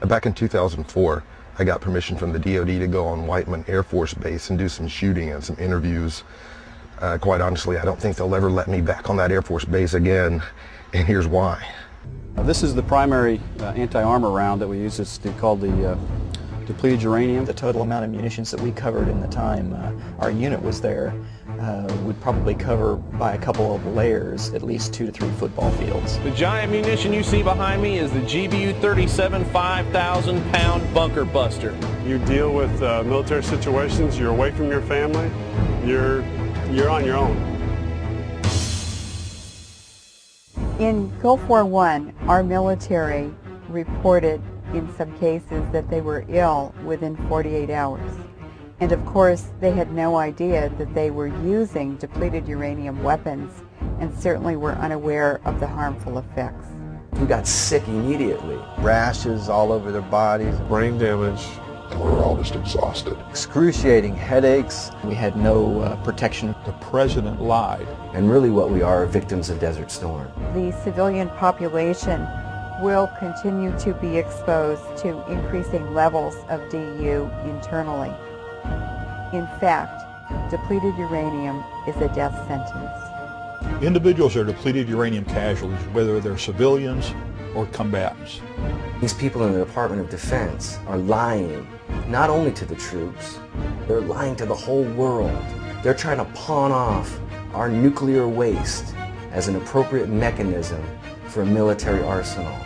Back in 2004, I got permission from the DoD to go on Whiteman Air Force Base and do some shooting and some interviews. Quite honestly, I don't think they'll ever let me back on that Air Force Base again, and here's why. This is the primary anti-armor round that we use. It's called the depleted uranium. The total amount of munitions that we covered in the time our unit was there would probably cover by a couple of layers at least 2 to 3 football fields. The giant munition you see behind me is the GBU-37 5,000-pound bunker buster. You deal with military situations, you're away from your family, you're on your own. In Gulf War I, our military reported in some cases that they were ill within 48 hours. And of course, they had no idea that they were using depleted uranium weapons and certainly were unaware of the harmful effects. We got sick immediately. Rashes all over their bodies. Brain damage. And we were all just exhausted. Excruciating headaches. We had no protection. The president lied. And really what we are victims of Desert Storm. The civilian population will continue to be exposed to increasing levels of DU internally. In fact, depleted uranium is a death sentence. Individuals are depleted uranium casualties, whether they're civilians or combatants. These people in the Department of Defense are lying, not only to the troops, they're lying to the whole world. They're trying to pawn off our nuclear waste as an appropriate mechanism for a military arsenal.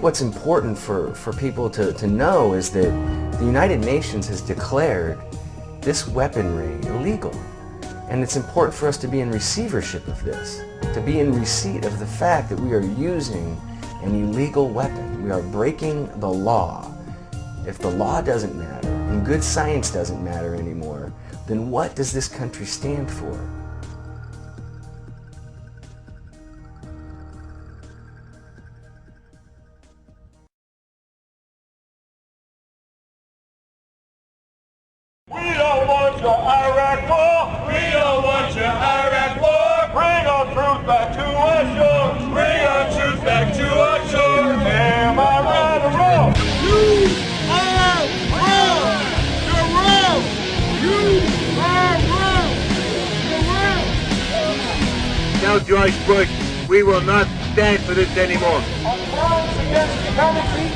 What's important for people to know is that the United Nations has declared this weaponry illegal. And it's important for us to be in receivership of this, to be in receipt of the fact that we are using an illegal weapon. We are breaking the law. If the law doesn't matter and good science doesn't matter anymore, then what does this country stand for? We don't want your Iraq war. We don't want your Iraq war. Bring our troops back to our shores. Bring our troops back to our shores. Am I right or wrong? You are wrong. You're wrong. You are wrong. You're wrong. Now, George Bush, we will not stand for this anymore. On crimes against humanity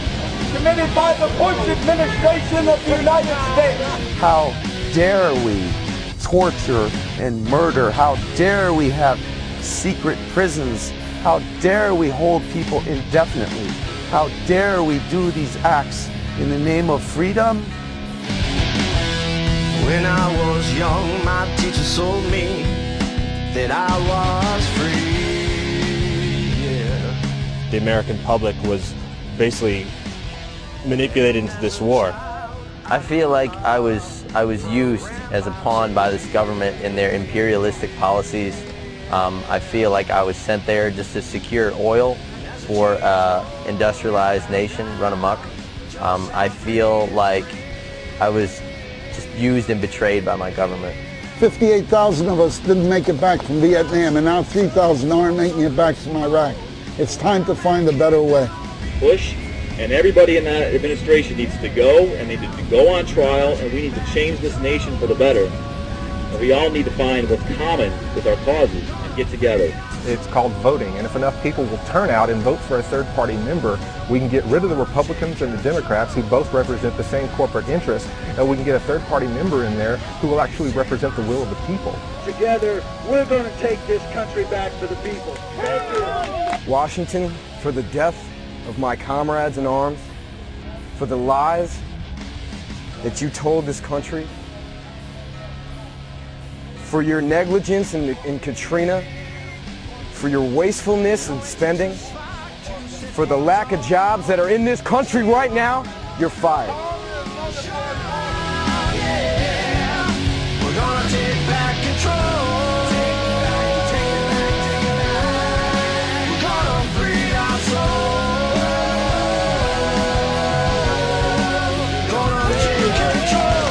committed by the Bush administration of the United States. How dare we torture and murder? How dare we have secret prisons? How dare we hold people indefinitely? How dare we do these acts in the name of freedom? When I was young, my teacher told me that I was free. Yeah. The American public was basically manipulated into this war. I feel like I was used as a pawn by this government in their imperialistic policies. I feel like I was sent there just to secure oil for industrialized nation run amok. I feel like I was just used and betrayed by my government. 58,000 of us didn't make it back from Vietnam, and now 3,000 aren't making it back from Iraq. It's time to find a better way. Bush and everybody in that administration needs to go, and they need to go on trial, and we need to change this nation for the better. And we all need to find what's common with our causes and get together. It's called voting, and if enough people will turn out and vote for a third-party member, we can get rid of the Republicans and the Democrats, who both represent the same corporate interests, and we can get a third-party member in there who will actually represent the will of the people. Together, we're going to take this country back for the people. Thank you. Washington, for the death of my comrades in arms, for the lies that you told this country, for your negligence in Katrina, for your wastefulness in spending, for the lack of jobs that are in this country right now. you're fired. We're gonna take back control. We're gonna free our soul. Gonna take control.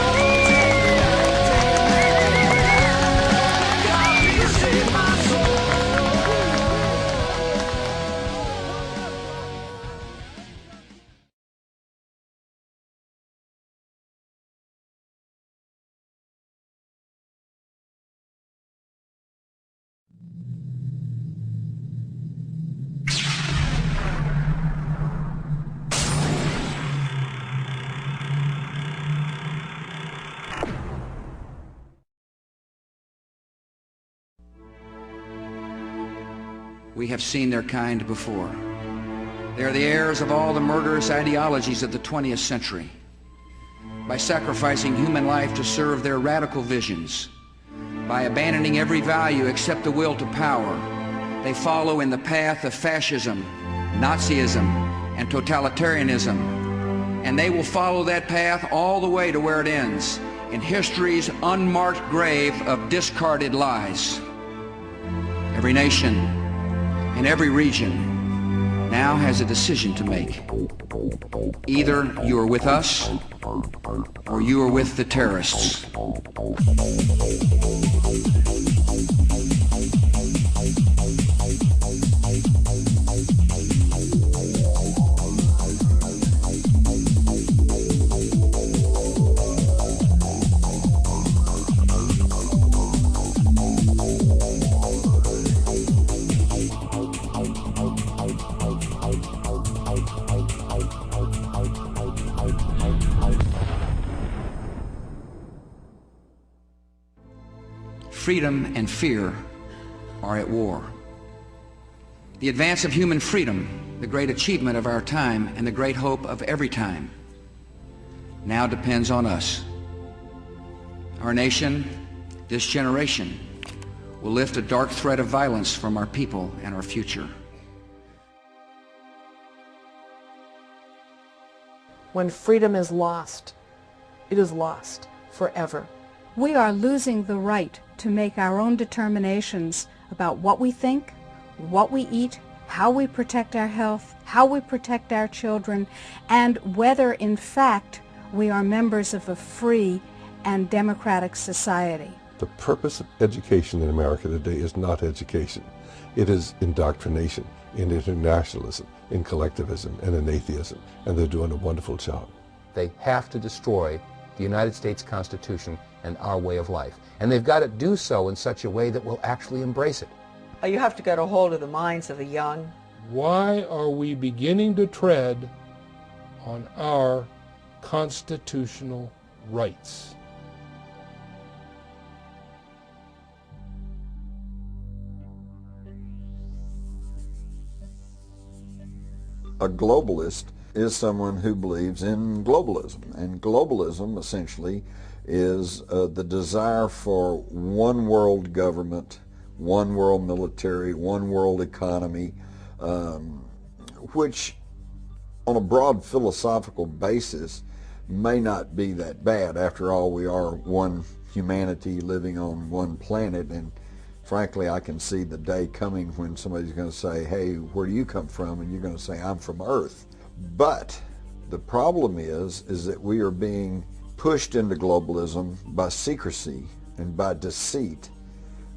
God, please save my soul. We have seen their kind before. They are the heirs of all the murderous ideologies of the 20th century. By sacrificing human life to serve their radical visions, by abandoning every value except the will to power, they follow in the path of fascism, Nazism, and totalitarianism. And they will follow that path all the way to where it ends, in history's unmarked grave of discarded lies. Every nation in every region now has a decision to make. Either you are with us or you are with the terrorists. Freedom and fear are at war. The advance of human freedom, the great achievement of our time and the great hope of every time, now depends on us. Our nation, this generation, will lift a dark threat of violence from our people and our future. When freedom is lost, it is lost forever. We are losing the right to make our own determinations about what we think, what we eat, how we protect our health, how we protect our children, and whether, in fact, we are members of a free and democratic society. The purpose of education in America today is not education. It is indoctrination, in internationalism, in collectivism, and in atheism, and they're doing a wonderful job. They have to destroy the United States Constitution and our way of life. And they've got to do so in such a way that will actually embrace it. You have to get a hold of the minds of the young. Why are we beginning to tread on our constitutional rights? A globalist is someone who believes in globalism, and globalism essentially is the desire for one world government, one world military, one world economy, which on a broad philosophical basis may not be that bad. After all, we are one humanity living on one planet, and frankly, I can see the day coming when somebody's going to say, hey, where do you come from? And you're going to say, I'm from Earth. But the problem is that we are being pushed into globalism by secrecy and by deceit,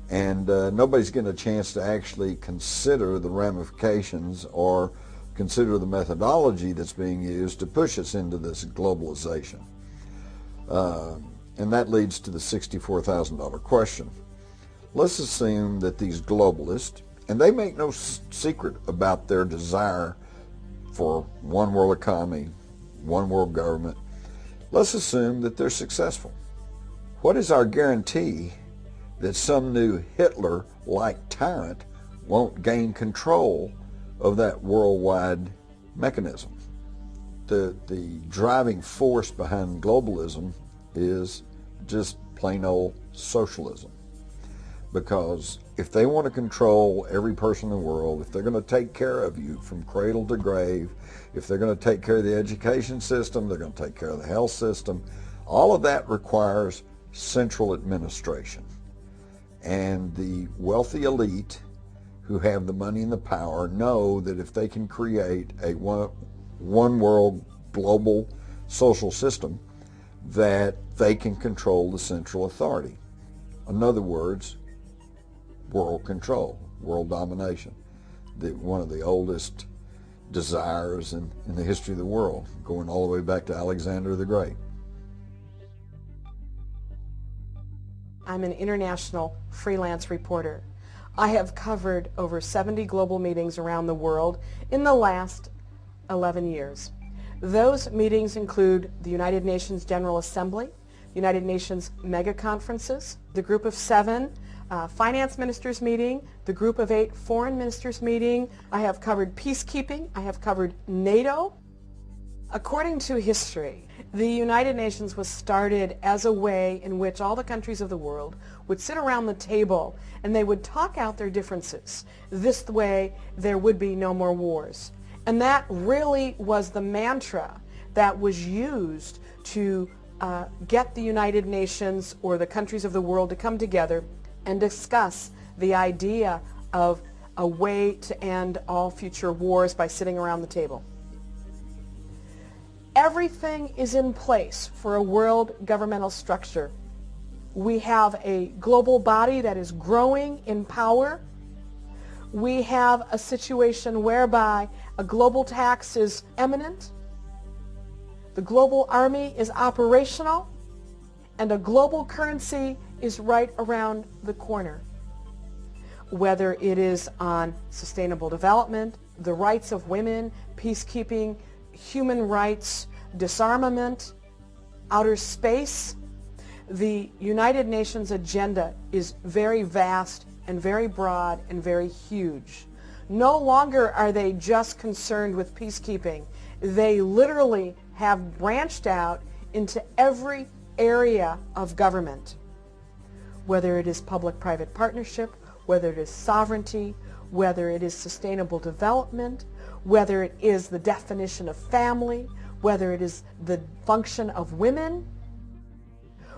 and nobody's getting a chance to actually consider the ramifications or consider the methodology that's being used to push us into this globalization. And that leads to the $64,000 question. Let's assume that these globalists, and they make no secret about their desire for one world economy, one world government, let's assume that they're successful. What is our guarantee that some new Hitler-like tyrant won't gain control of that worldwide mechanism? The driving force behind globalism is just plain old socialism, because if they want to control every person in the world, if they're going to take care of you from cradle to grave, if they're going to take care of the education system, they're going to take care of the health system, all of that requires central administration. And the wealthy elite who have the money and the power know that if they can create a one world global social system, that they can control the central authority. In other words, world control, world domination, one of the oldest desires in the history of the world, going all the way back to Alexander the Great. I'm an international freelance reporter. I have covered over 70 global meetings around the world in the last 11 years. Those meetings include the United Nations General Assembly, United Nations mega conferences, the Group of 7 Finance Ministers meeting, the Group of 8 Foreign Ministers meeting. I have covered peacekeeping. I have covered NATO. According to history, the United Nations was started as a way in which all the countries of the world would sit around the table and they would talk out their differences. This way, there would be no more wars. And that really was the mantra that was used to get the United Nations or the countries of the world to come together and discuss the idea of a way to end all future wars by sitting around the table. Everything is in place for a world governmental structure. We have a global body that is growing in power. We have a situation whereby a global tax is imminent. The global army is operational, and a global currency is right around the corner. Whether it is on sustainable development, the rights of women, peacekeeping, human rights, disarmament, outer space, the United Nations agenda is very vast and very broad and very huge. No longer are they just concerned with peacekeeping. They literally have branched out into every area of government, whether it is public-private partnership, whether it is sovereignty, whether it is sustainable development, whether it is the definition of family, whether it is the function of women,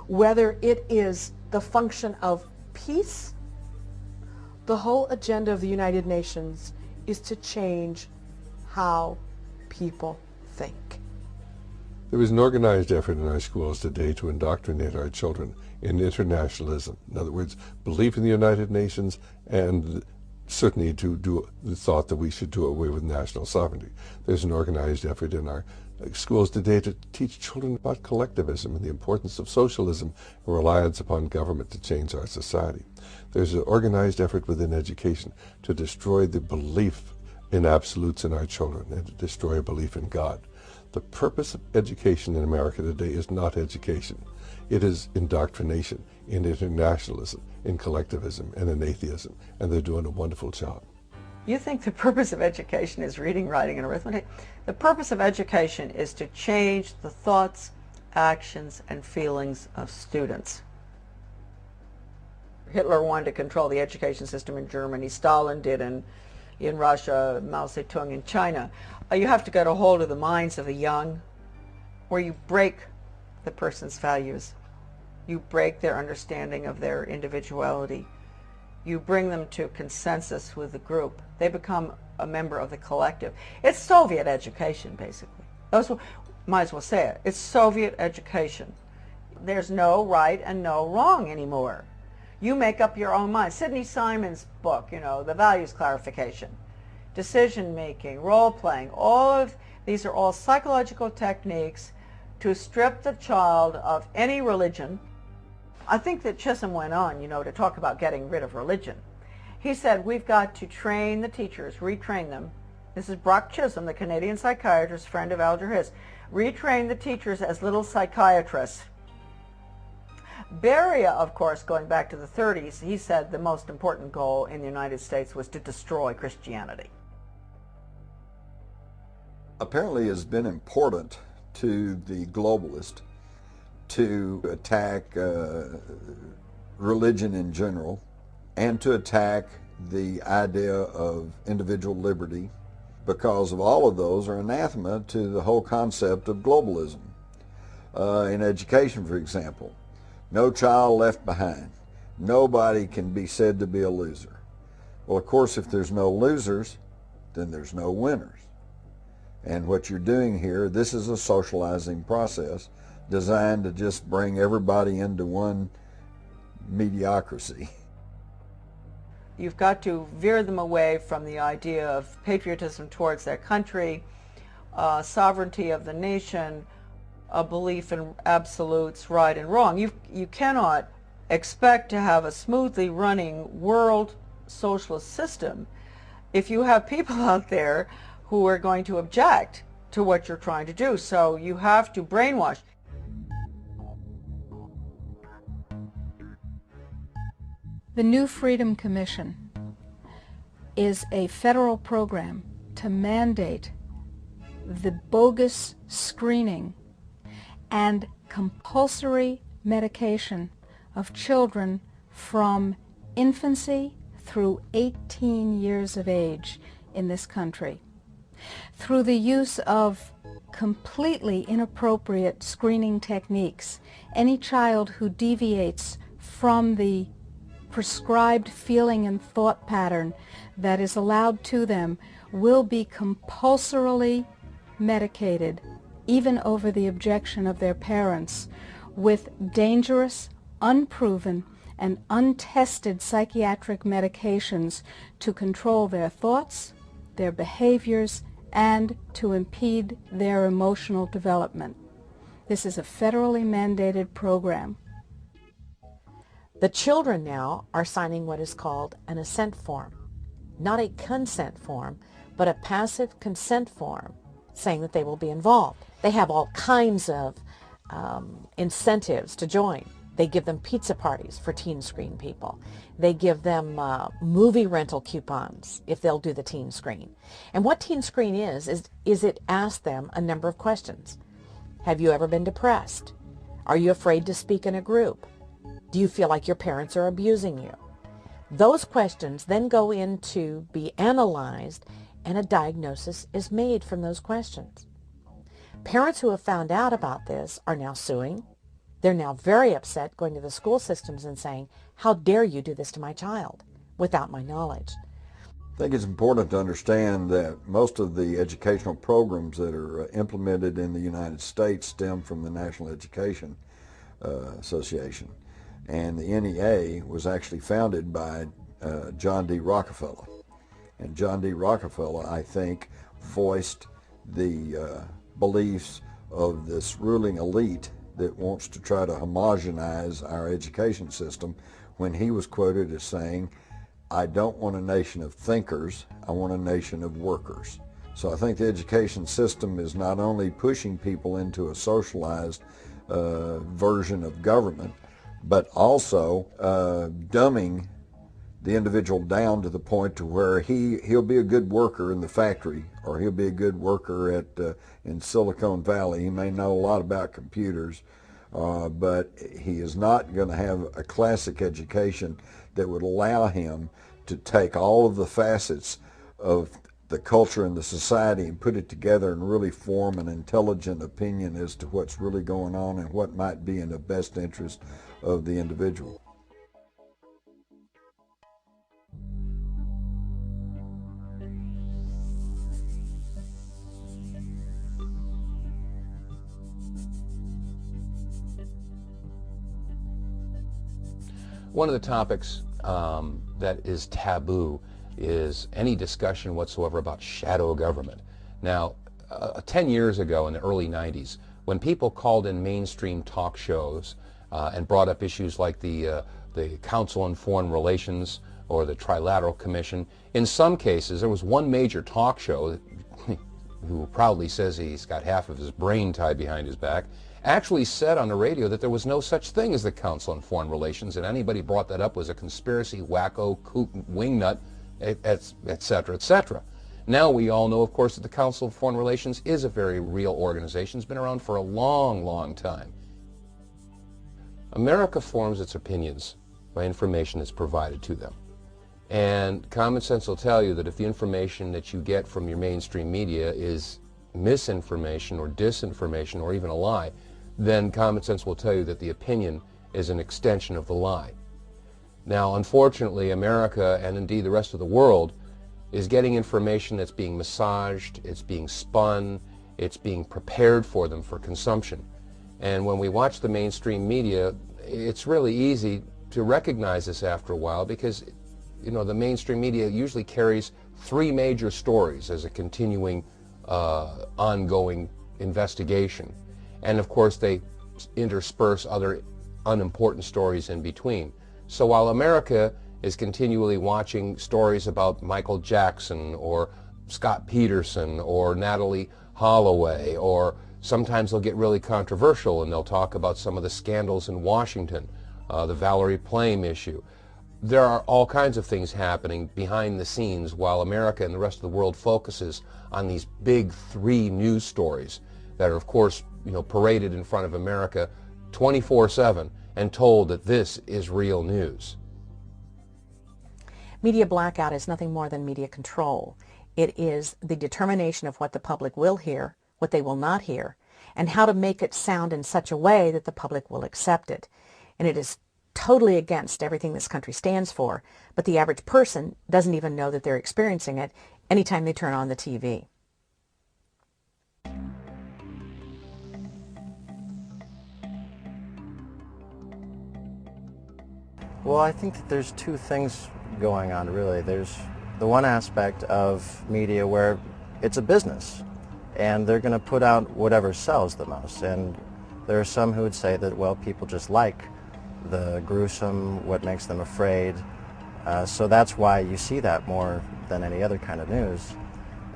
whether it is the function of peace. The whole agenda of the United Nations is to change how people think. There is an organized effort in our schools today to indoctrinate our children in internationalism. In other words, belief in the United Nations and certainly to do the thought that we should do away with national sovereignty. There's an organized effort in our schools today to teach children about collectivism and the importance of socialism and reliance upon government to change our society. There's an organized effort within education to destroy the belief in absolutes in our children and to destroy a belief in God. The purpose of education in America today is not education. It is indoctrination in internationalism, in collectivism, and in atheism, and they're doing a wonderful job. You think the purpose of education is reading, writing, and arithmetic? The purpose of education is to change the thoughts, actions, and feelings of students. Hitler wanted to control the education system in Germany. Stalin did in Russia, Mao Zedong in China. You have to get a hold of the minds of the young, where you break the person's values. You break their understanding of their individuality. You bring them to consensus with the group. They become a member of the collective. It's Soviet education, basically. Might as well say it. It's Soviet education. There's no right and no wrong anymore. You make up your own mind. Sidney Simon's book, The Values Clarification, decision-making, role-playing, all of these are all psychological techniques to strip the child of any religion. I think that Chisholm went on, to talk about getting rid of religion. He said, we've got to train the teachers, retrain them. This is Brock Chisholm, the Canadian psychiatrist, friend of Alger Hiss. Retrain the teachers as little psychiatrists. Beria, of course, going back to the 30s, he said the most important goal in the United States was to destroy Christianity. Apparently it's been important to the globalist to attack religion in general, and to attack the idea of individual liberty, because of all of those are anathema to the whole concept of globalism. In education, for example, no child left behind. Nobody can be said to be a loser. Well, of course, if there's no losers, then there's no winners. And what you're doing here, this is a socializing process designed to just bring everybody into one mediocrity. You've got to veer them away from the idea of patriotism towards their country, sovereignty of the nation, a belief in absolutes, right and wrong. You cannot expect to have a smoothly running world socialist system if you have people out there who are going to object to what you're trying to do. So you have to brainwash. The New Freedom Commission is a federal program to mandate the bogus screening and compulsory medication of children from infancy through 18 years of age in this country, through the use of completely inappropriate screening techniques. Any child who deviates from the prescribed feeling and thought pattern that is allowed to them will be compulsorily medicated, even over the objection of their parents, with dangerous, unproven, and untested psychiatric medications to control their thoughts, their behaviors, and to impede their emotional development. This is a federally mandated program. The children now are signing what is called an assent form. Not a consent form, but a passive consent form saying that they will be involved. They have all kinds of incentives to join. They give them pizza parties for teen screen people. They give them movie rental coupons if they'll do the teen screen. And what teen screen is it asks them a number of questions. Have you ever been depressed? Are you afraid to speak in a group? Do you feel like your parents are abusing you? Those questions then go in to be analyzed, and a diagnosis is made from those questions. Parents who have found out about this are now suing. They're now very upset, going to the school systems and saying, how dare you do this to my child without my knowledge? I think it's important to understand that most of the educational programs that are implemented in the United States stem from the National Education Association. And the NEA was actually founded by John D. Rockefeller. And John D. Rockefeller, I think, voiced the beliefs of this ruling elite that wants to try to homogenize our education system when he was quoted as saying, I don't want a nation of thinkers, I want a nation of workers. So I think the education system is not only pushing people into a socialized version of government, but also dumbing the individual down to the point to where he'll be a good worker in the factory, or he'll be a good worker in Silicon Valley. He may know a lot about computers, but he is not going to have a classic education that would allow him to take all of the facets of the culture and the society and put it together and really form an intelligent opinion as to what's really going on and what might be in the best interest of the individual. One of the topics that is taboo is any discussion whatsoever about shadow government. Now, 10 years ago in the early 90s, when people called in mainstream talk shows and brought up issues like the Council on Foreign Relations or the Trilateral Commission, in some cases there was one major talk show who proudly says he's got half of his brain tied behind his back, actually said on the radio that there was no such thing as the Council on Foreign Relations, and anybody brought that up was a conspiracy, wacko, kook, wingnut, etc., etc. Now we all know, of course, that the Council of Foreign Relations is a very real organization. It's been around for a long, long time. America forms its opinions by information that's provided to them. And common sense will tell you that if the information that you get from your mainstream media is misinformation or disinformation or even a lie, then common sense will tell you that the opinion is an extension of the lie. Now, unfortunately, America and indeed the rest of the world is getting information that's being massaged, it's being spun, it's being prepared for them for consumption. And when we watch the mainstream media, it's really easy to recognize this after a while because, you know, the mainstream media usually carries three major stories as a continuing, ongoing investigation. And of course, they intersperse other unimportant stories in between. So while America is continually watching stories about Michael Jackson or Scott Peterson or Natalie Holloway, or sometimes they'll get really controversial and they'll talk about some of the scandals in Washington, the Valerie Plame issue. There are all kinds of things happening behind the scenes while America and the rest of the world focuses on these big three news stories that are, of course, you know, paraded in front of America 24/7 and told that this is real news. Media blackout is nothing more than media control. It is the determination of what the public will hear, what they will not hear, and how to make it sound in such a way that the public will accept it. And it is totally against everything this country stands for, but the average person doesn't even know that they're experiencing it anytime they turn on the TV. Well, I think that there's two things going on, really. There's the one aspect of media where it's a business, and they're going to put out whatever sells the most. And there are some who would say that, well, people just like the gruesome, what makes them afraid. So that's why you see that more than any other kind of news.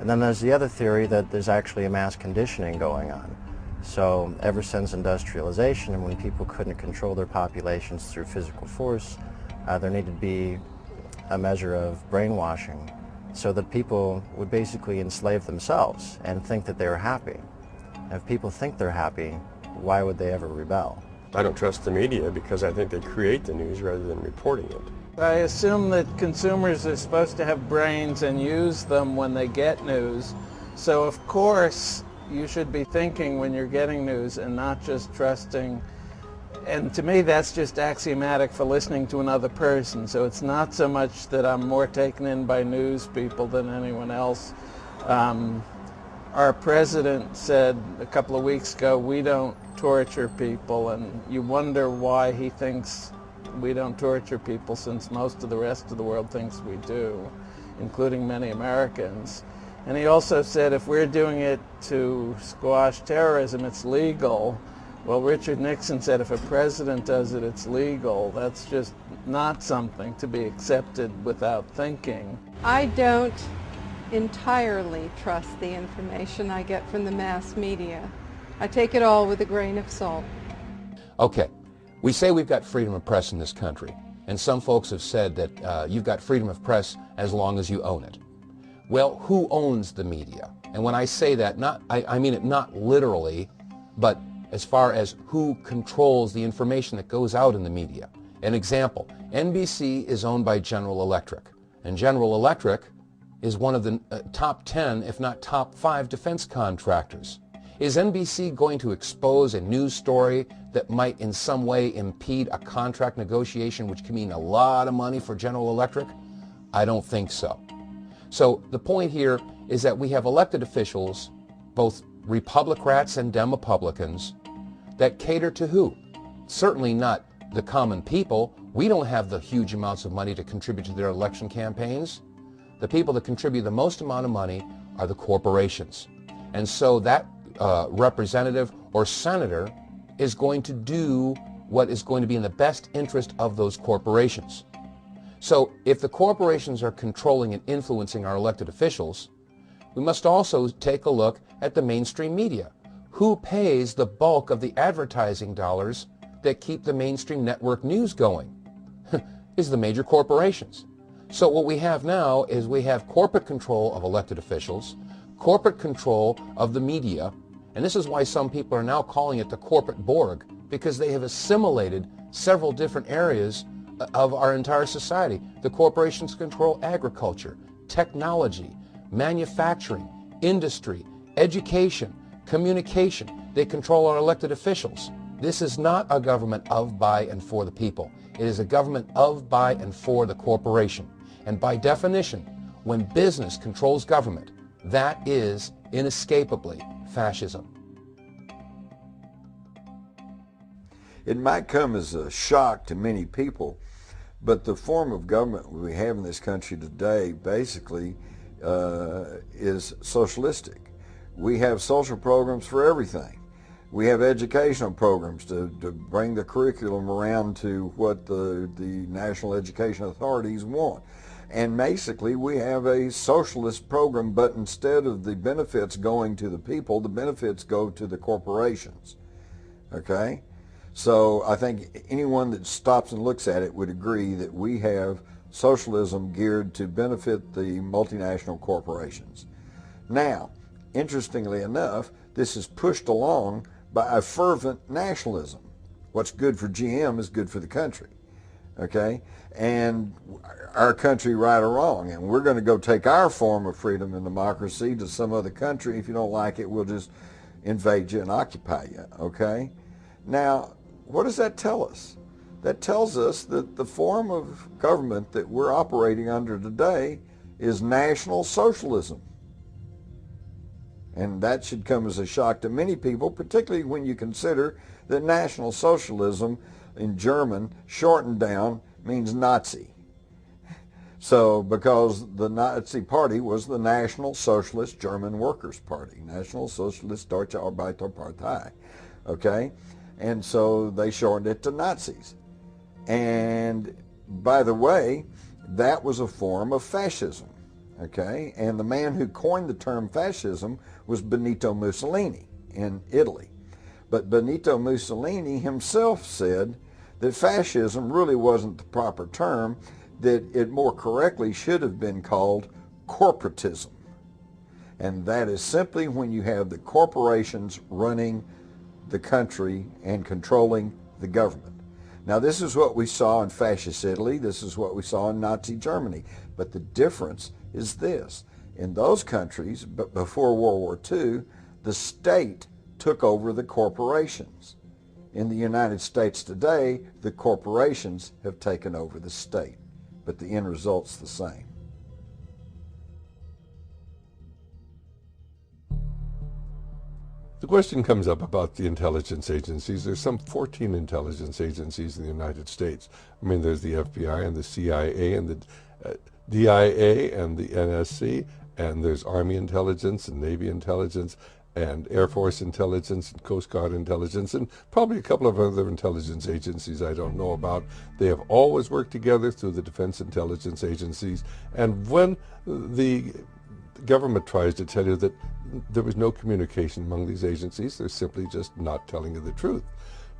And then there's the other theory that there's actually a mass conditioning going on. So ever since industrialization, and when people couldn't control their populations through physical force, there needed to be a measure of brainwashing so that people would basically enslave themselves and think that they were happy. And if people think they're happy, why would they ever rebel? I don't trust the media because I think they create the news rather than reporting it. I assume that consumers are supposed to have brains and use them when they get news. So of course you should be thinking when you're getting news and not just trusting. And to me that's just axiomatic for listening to another person. So it's not so much that I'm more taken in by news people than anyone else. Our president said a couple of weeks ago, we don't torture people, and you wonder why he thinks we don't torture people since most of the rest of the world thinks we do, including many Americans. And he also said if we're doing it to squash terrorism, it's legal. Well, Richard Nixon said if a president does it, it's legal. That's just not something to be accepted without thinking. I don't entirely trust the information I get from the mass media. I take it all with a grain of salt. Okay, we say we've got freedom of press in this country, and some folks have said that you've got freedom of press as long as you own it. Well, who owns the media? And when I say that, I mean it not literally, but as far as who controls the information that goes out in the media. An example, NBC is owned by General Electric, and General Electric is one of the top 10, if not top 5 defense contractors. Is NBC going to expose a news story that might in some way impede a contract negotiation, which can mean a lot of money for General Electric? I don't think so. So the point here is that we have elected officials, both Republicrats and Demopublicans, that cater to who? Certainly not the common people. We don't have the huge amounts of money to contribute to their election campaigns. The people that contribute the most amount of money are the corporations. And so that representative or senator is going to do what is going to be in the best interest of those corporations. So if the corporations are controlling and influencing our elected officials, we must also take a look at the mainstream media. Who pays the bulk of the advertising dollars that keep the mainstream network news going? Is the major corporations. So what we have now is we have corporate control of elected officials, corporate control of the media, and this is why some people are now calling it the corporate Borg, because they have assimilated several different areas of our entire society. The corporations control agriculture, technology, manufacturing, industry, education, communication. They control our elected officials. This is not a government of, by, and for the people. It is a government of, by, and for the corporation. And by definition, when business controls government, that is inescapably fascism. It might come as a shock to many people, but the form of government we have in this country today basically is socialistic. We have social programs for everything. We have educational programs to bring the curriculum around to what the national education authorities want. And basically we have a socialist program, but instead of the benefits going to the people, the benefits go to the corporations. Okay? So I think anyone that stops and looks at it would agree that we have socialism geared to benefit the multinational corporations. Now, interestingly enough, this is pushed along by a fervent nationalism. What's good for GM is good for the country, okay? And our country, right or wrong, and we're going to go take our form of freedom and democracy to some other country. If you don't like it, we'll just invade you and occupy you, okay? Now, what does that tell us? That tells us that the form of government that we're operating under today is National Socialism. And that should come as a shock to many people, particularly when you consider that National Socialism in German, shortened down, means Nazi. So, because the Nazi Party was the National Socialist German Workers' Party, National Socialist Deutsche Arbeiterpartei, okay? And so they shortened it to Nazis. And by the way, that was a form of fascism, okay? And the man who coined the term fascism was Benito Mussolini in Italy. But Benito Mussolini himself said that fascism really wasn't the proper term, that it more correctly should have been called corporatism. And that is simply when you have the corporations running the country and controlling the government. Now, this is what we saw in fascist Italy. This is what we saw in Nazi Germany. But the difference is this. In those countries, but before World War II, the state took over the corporations. In the United States today, the corporations have taken over the state. But the end result's the same. The question comes up about the intelligence agencies. There's some 14 intelligence agencies in the United States. I mean, there's the FBI and the CIA and the DIA and the NSC, and there's Army intelligence and Navy intelligence and Air Force intelligence and Coast Guard intelligence and probably a couple of other intelligence agencies I don't know about. They have always worked together through the defense intelligence agencies, and when the government tries to tell you that there was no communication among these agencies, they're simply just not telling you the truth.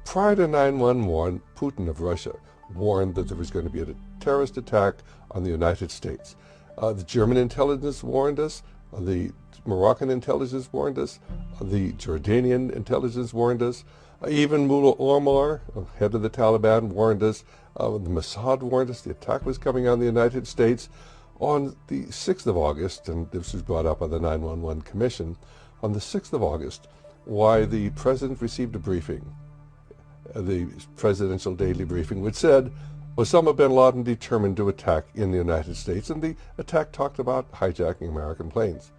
Prior to 9/11, Putin of Russia warned that there was going to be a terrorist attack on the United States. The German intelligence warned us, the Moroccan intelligence warned us, the Jordanian intelligence warned us, even Mullah Omar, head of the Taliban, warned us, the Mossad warned us the attack was coming on the United States. On the 6th of August, and this was brought up by the 9/11 Commission, on the 6th of August, why the President received a briefing, the presidential daily briefing, which said Osama bin Laden determined to attack in the United States, and the attack talked about hijacking American planes.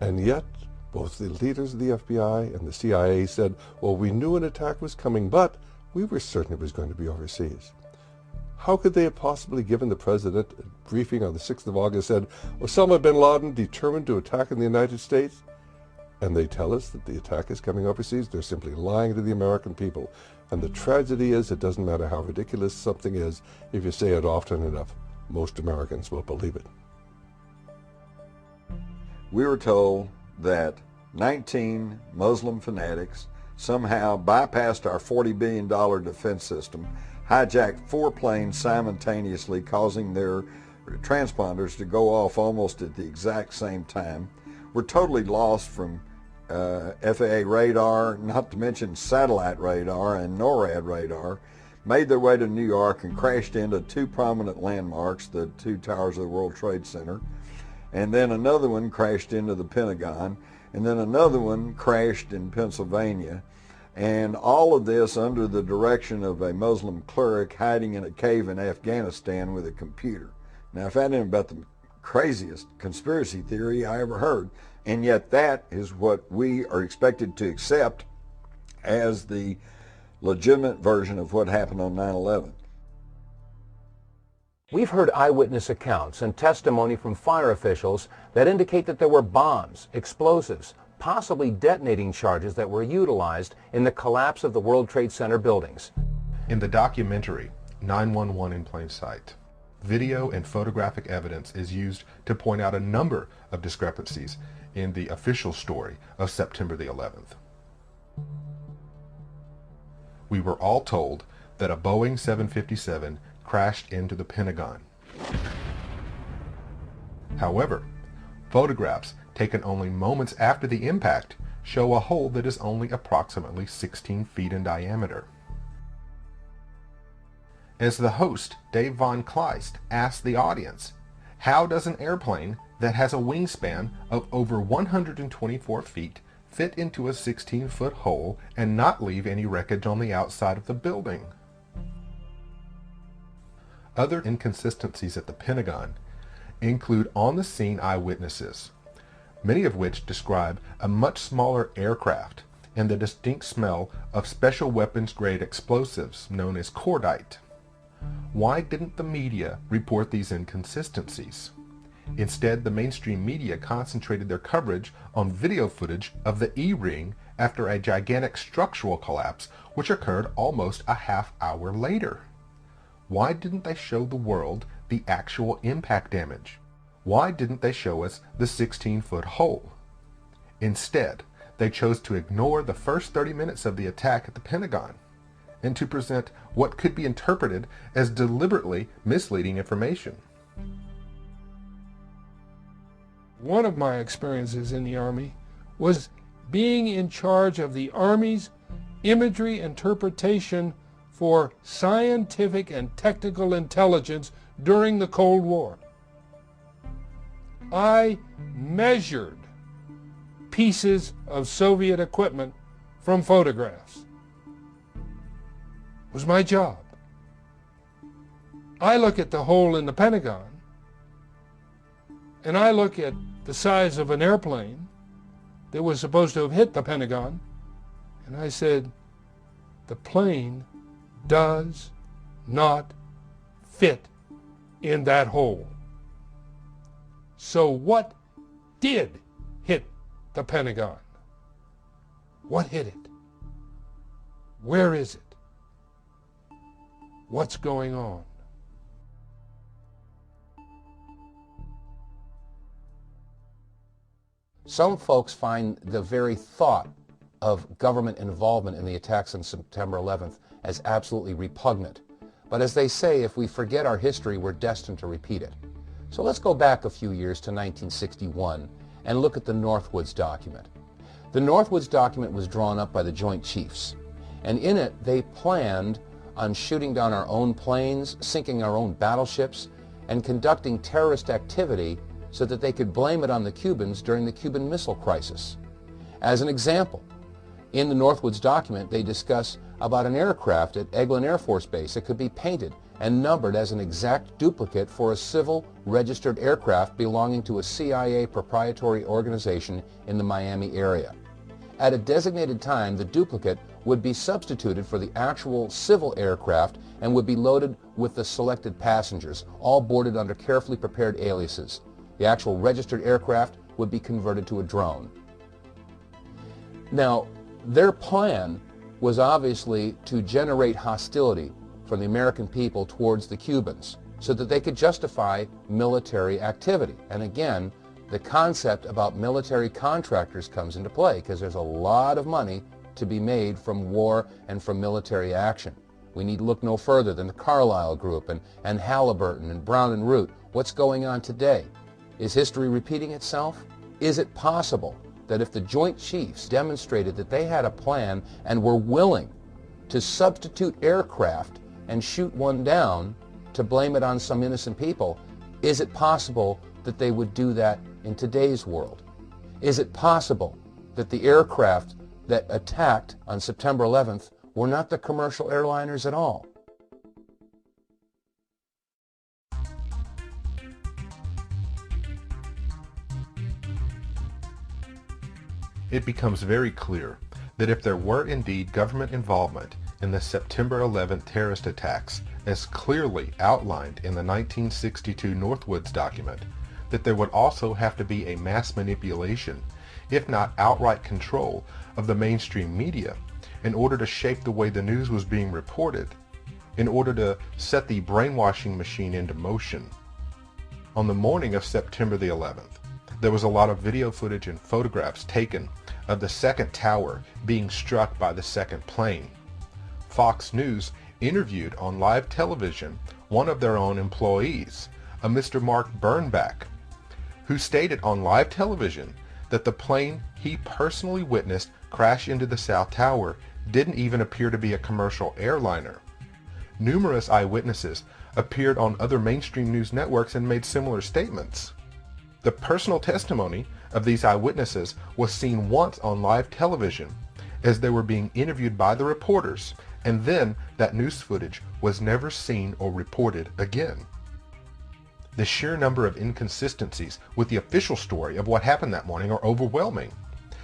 And yet, both the leaders of the FBI and the CIA said, well, we knew an attack was coming, but we were certain it was going to be overseas. How could they have possibly given the President a briefing on the 6th of August said, Osama bin Laden determined to attack in the United States? And they tell us that the attack is coming overseas? They're simply lying to the American people. And the tragedy is, it doesn't matter how ridiculous something is, if you say it often enough, most Americans will believe it. We were told that 19 Muslim fanatics somehow bypassed our $40 billion defense system, hijacked 4 planes simultaneously, causing their transponders to go off almost at the exact same time. We're totally lost from FAA radar, not to mention satellite radar and NORAD radar. made their way to New York and crashed into two prominent landmarks, the two towers of the World Trade Center, and then another one crashed into the Pentagon, and then another one crashed in Pennsylvania, and all of this under the direction of a Muslim cleric hiding in a cave in Afghanistan with a computer. Now, if that ain't about the craziest conspiracy theory I ever heard, and yet that is what we are expected to accept as the legitimate version of what happened on 9/11. We've heard eyewitness accounts and testimony from fire officials that indicate that there were bombs, explosives, possibly detonating charges that were utilized in the collapse of the World Trade Center buildings. In the documentary 9/11 in Plain Sight, video and photographic evidence is used to point out a number of discrepancies in the official story of September the 11th. We were all told that a Boeing 757 crashed into the Pentagon. However, photographs taken only moments after the impact show a hole that is only approximately 16 feet in diameter. As the host, Dave Von Kleist, asked the audience, how does an airplane that has a wingspan of over 124 feet fit into a 16-foot hole and not leave any wreckage on the outside of the building? Other inconsistencies at the Pentagon include on-the-scene eyewitnesses, many of which describe a much smaller aircraft and the distinct smell of special weapons-grade explosives known as cordite. Why didn't the media report these inconsistencies? Instead, the mainstream media concentrated their coverage on video footage of the E-ring after a gigantic structural collapse which occurred almost a half hour later. Why didn't they show the world the actual impact damage? Why didn't they show us the 16-foot hole? Instead, they chose to ignore the first 30 minutes of the attack at the Pentagon and to present what could be interpreted as deliberately misleading information. One of my experiences in the Army was being in charge of the Army's imagery interpretation for scientific and technical intelligence during the Cold War. I measured pieces of Soviet equipment from photographs. It was my job. I look at the hole in the Pentagon, and I look at the size of an airplane that was supposed to have hit the Pentagon, and I said, the plane does not fit in that hole. So what did hit the Pentagon? What hit it? Where is it? What's going on? Some folks find the very thought of government involvement in the attacks on September 11th as absolutely repugnant. But as they say, if we forget our history, we're destined to repeat it. So let's go back a few years to 1961 and look at the Northwoods document. The Northwoods document was drawn up by the Joint Chiefs, and in it they planned on shooting down our own planes, sinking our own battleships, and conducting terrorist activity so that they could blame it on the Cubans during the Cuban Missile Crisis. As an example, in the Northwoods document they discuss about an aircraft at Eglin Air Force Base that could be painted and numbered as an exact duplicate for a civil registered aircraft belonging to a CIA proprietary organization in the Miami area. At a designated time, the duplicate would be substituted for the actual civil aircraft and would be loaded with the selected passengers, all boarded under carefully prepared aliases. The actual registered aircraft would be converted to a drone. Now, their plan was obviously to generate hostility from the American people towards the Cubans so that they could justify military activity. And again, the concept about military contractors comes into play because there's a lot of money to be made from war and from military action. We need look no further than the Carlyle Group and Halliburton and Brown and Root. What's going on today? Is history repeating itself? Is it possible that if the Joint Chiefs demonstrated that they had a plan and were willing to substitute aircraft and shoot one down to blame it on some innocent people, is it possible that they would do that in today's world? Is it possible that the aircraft that attacked on September 11th were not the commercial airliners at all? It becomes very clear that if there were indeed government involvement in the September 11th terrorist attacks, as clearly outlined in the 1962 Northwoods document, that there would also have to be a mass manipulation, if not outright control, of the mainstream media in order to shape the way the news was being reported, in order to set the brainwashing machine into motion. On the morning of September the 11th, there was a lot of video footage and photographs taken of the second tower being struck by the second plane. Fox News interviewed on live television one of their own employees, a Mr. Mark Bernbach, who stated on live television that the plane he personally witnessed crash into the South Tower didn't even appear to be a commercial airliner. Numerous eyewitnesses appeared on other mainstream news networks and made similar statements. The personal testimony of these eyewitnesses was seen once on live television as they were being interviewed by the reporters, and then that news footage was never seen or reported again. The sheer number of inconsistencies with the official story of what happened that morning are overwhelming.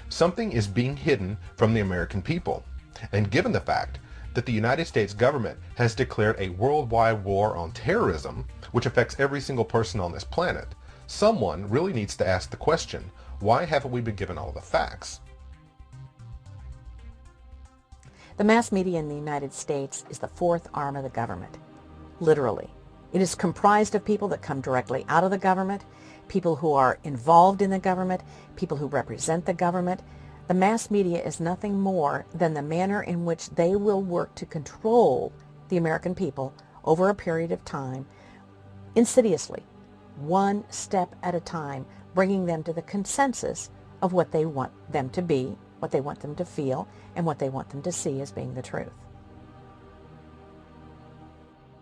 Something is being hidden from the American people, and given the fact that the United States government has declared a worldwide war on terrorism, which affects every single person on this planet, someone really needs to ask the question, why haven't we been given all the facts? The mass media in the United States is the fourth arm of the government, literally. It is comprised of people that come directly out of the government, people who are involved in the government, people who represent the government. The mass media is nothing more than the manner in which they will work to control the American people over a period of time, insidiously, one step at a time, bringing them to the consensus of what they want them to be, what they want them to feel, and what they want them to see as being the truth.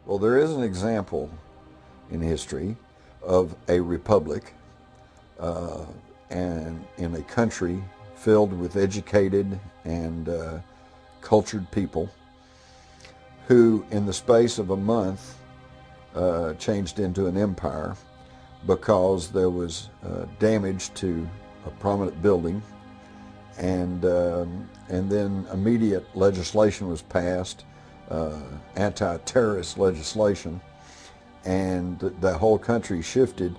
Well, there is an example in history of a republic and in a country filled with educated and cultured people who, in the space of a month, changed into an empire because there was damage to a prominent building, and then immediate legislation was passed, anti-terrorist legislation, and the whole country shifted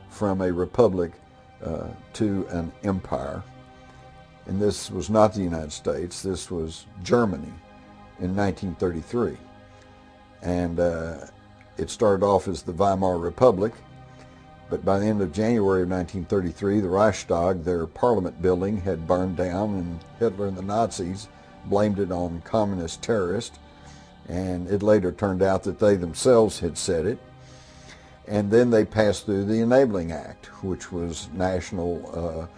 from a republic to an empire. And this was not the United States, this was Germany in 1933. And it started off as the Weimar Republic, but by the end of January of 1933, the Reichstag, their parliament building, had burned down, and Hitler and the Nazis blamed it on communist terrorists, and it later turned out that they themselves had said it. And then they passed through the Enabling Act, which was national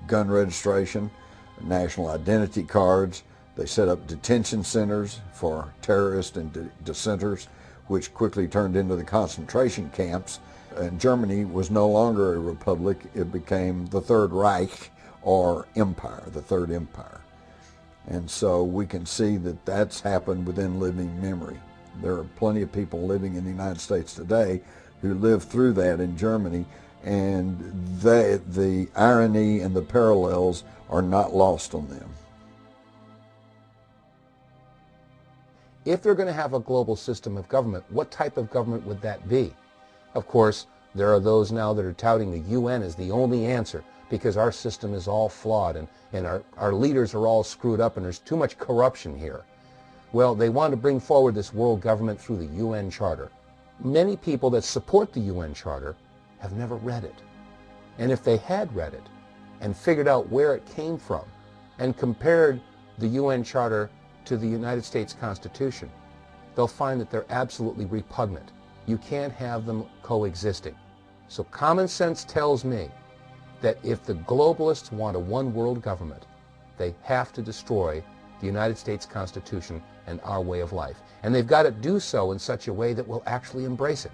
gun registration, national identity cards. They set up detention centers for terrorists and dissenters, which quickly turned into the concentration camps. And Germany was no longer a republic, it became the Third Reich, or empire, the Third Empire. And so we can see that that's happened within living memory. There are plenty of people living in the United States today who lived through that in Germany, and the irony and the parallels are not lost on them. If they're going to have a global system of government, what type of government would that be? Of course, there are those now that are touting the UN as the only answer because our system is all flawed and our leaders are all screwed up and there's too much corruption here. Well, they want to bring forward this world government through the UN Charter. Many people that support the UN Charter have never read it. And if they had read it and figured out where it came from and compared the UN Charter to the United States Constitution, they'll find that they're absolutely repugnant. You can't have them coexisting. So common sense tells me that if the globalists want a one world government, they have to destroy the United States Constitution and our way of life. And they've got to do so in such a way that we'll actually embrace it.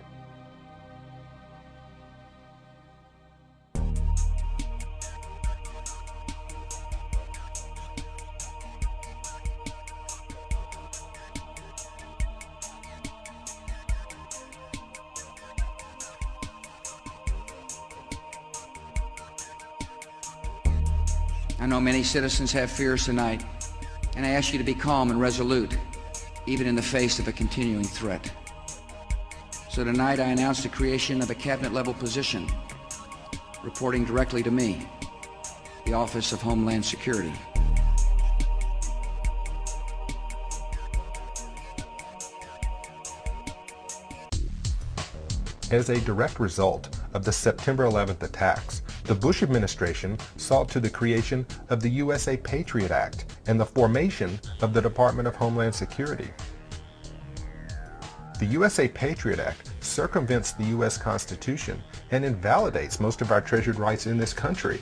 I know many citizens have fears tonight, and I ask you to be calm and resolute, even in the face of a continuing threat. So tonight I announce the creation of a cabinet-level position, reporting directly to me, the Office of Homeland Security. As a direct result of the September 11th attacks, the Bush administration sought to the creation of the USA Patriot Act and the formation of the Department of Homeland Security. The USA Patriot Act circumvents the U.S. Constitution and invalidates most of our treasured rights in this country.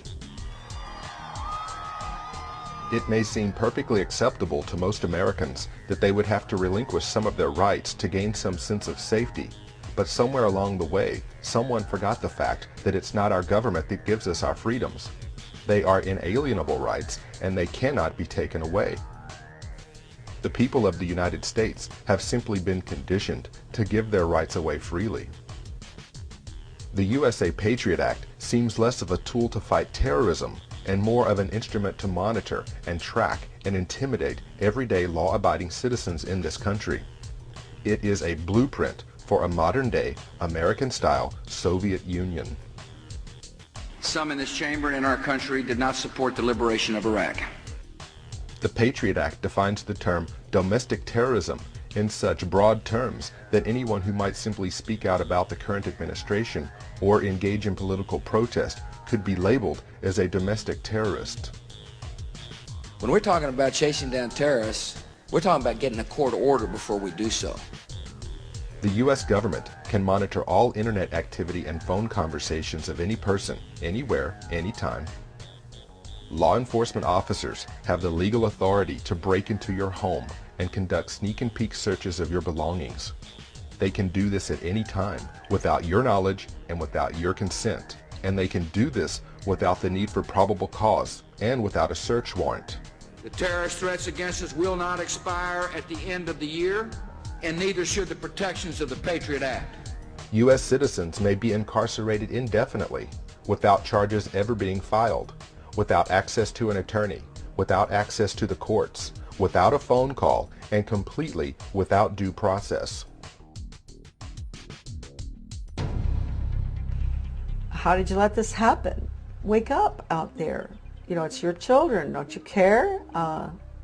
It may seem perfectly acceptable to most Americans that they would have to relinquish some of their rights to gain some sense of safety. But somewhere along the way, someone forgot the fact that it's not our government that gives us our freedoms. They are inalienable rights, and they cannot be taken away. The people of the United States have simply been conditioned to give their rights away freely. The USA Patriot Act seems less of a tool to fight terrorism and more of an instrument to monitor and track and intimidate everyday law-abiding citizens in this country. It is a blueprint for a modern-day, American-style Soviet Union. Some in this chamber and in our country did not support the liberation of Iraq. The Patriot Act defines the term domestic terrorism in such broad terms that anyone who might simply speak out about the current administration or engage in political protest could be labeled as a domestic terrorist. When we're talking about chasing down terrorists, we're talking about getting a court order before we do so. The U.S. government can monitor all internet activity and phone conversations of any person, anywhere, anytime. Law enforcement officers have the legal authority to break into your home and conduct sneak and peek searches of your belongings. They can do this at any time without your knowledge and without your consent, and they can do this without the need for probable cause and without a search warrant. The terrorist threats against us will not expire at the end of the year, and neither should the protections of the Patriot Act. U.S. citizens may be incarcerated indefinitely without charges ever being filed, without access to an attorney, without access to the courts, without a phone call, and completely without due process. How did you let this happen? Wake up out there. You know, it's your children. Don't you care?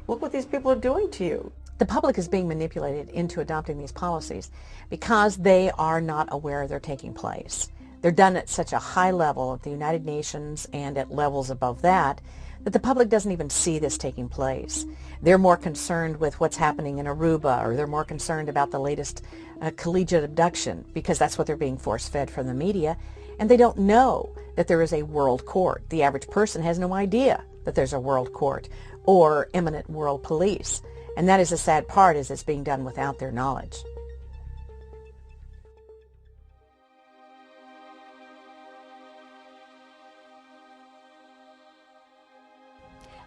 Look what these people are doing to you. The public is being manipulated into adopting these policies because they are not aware they're taking place. They're done at such a high level at the United Nations and at levels above that the public doesn't even see this taking place. They're more concerned with what's happening in Aruba, or they're more concerned about the latest collegiate abduction because that's what they're being force-fed from the media, and they don't know that there is a world court. The average person has no idea that there's a world court or imminent world police. And that is the sad part, is it's being done without their knowledge.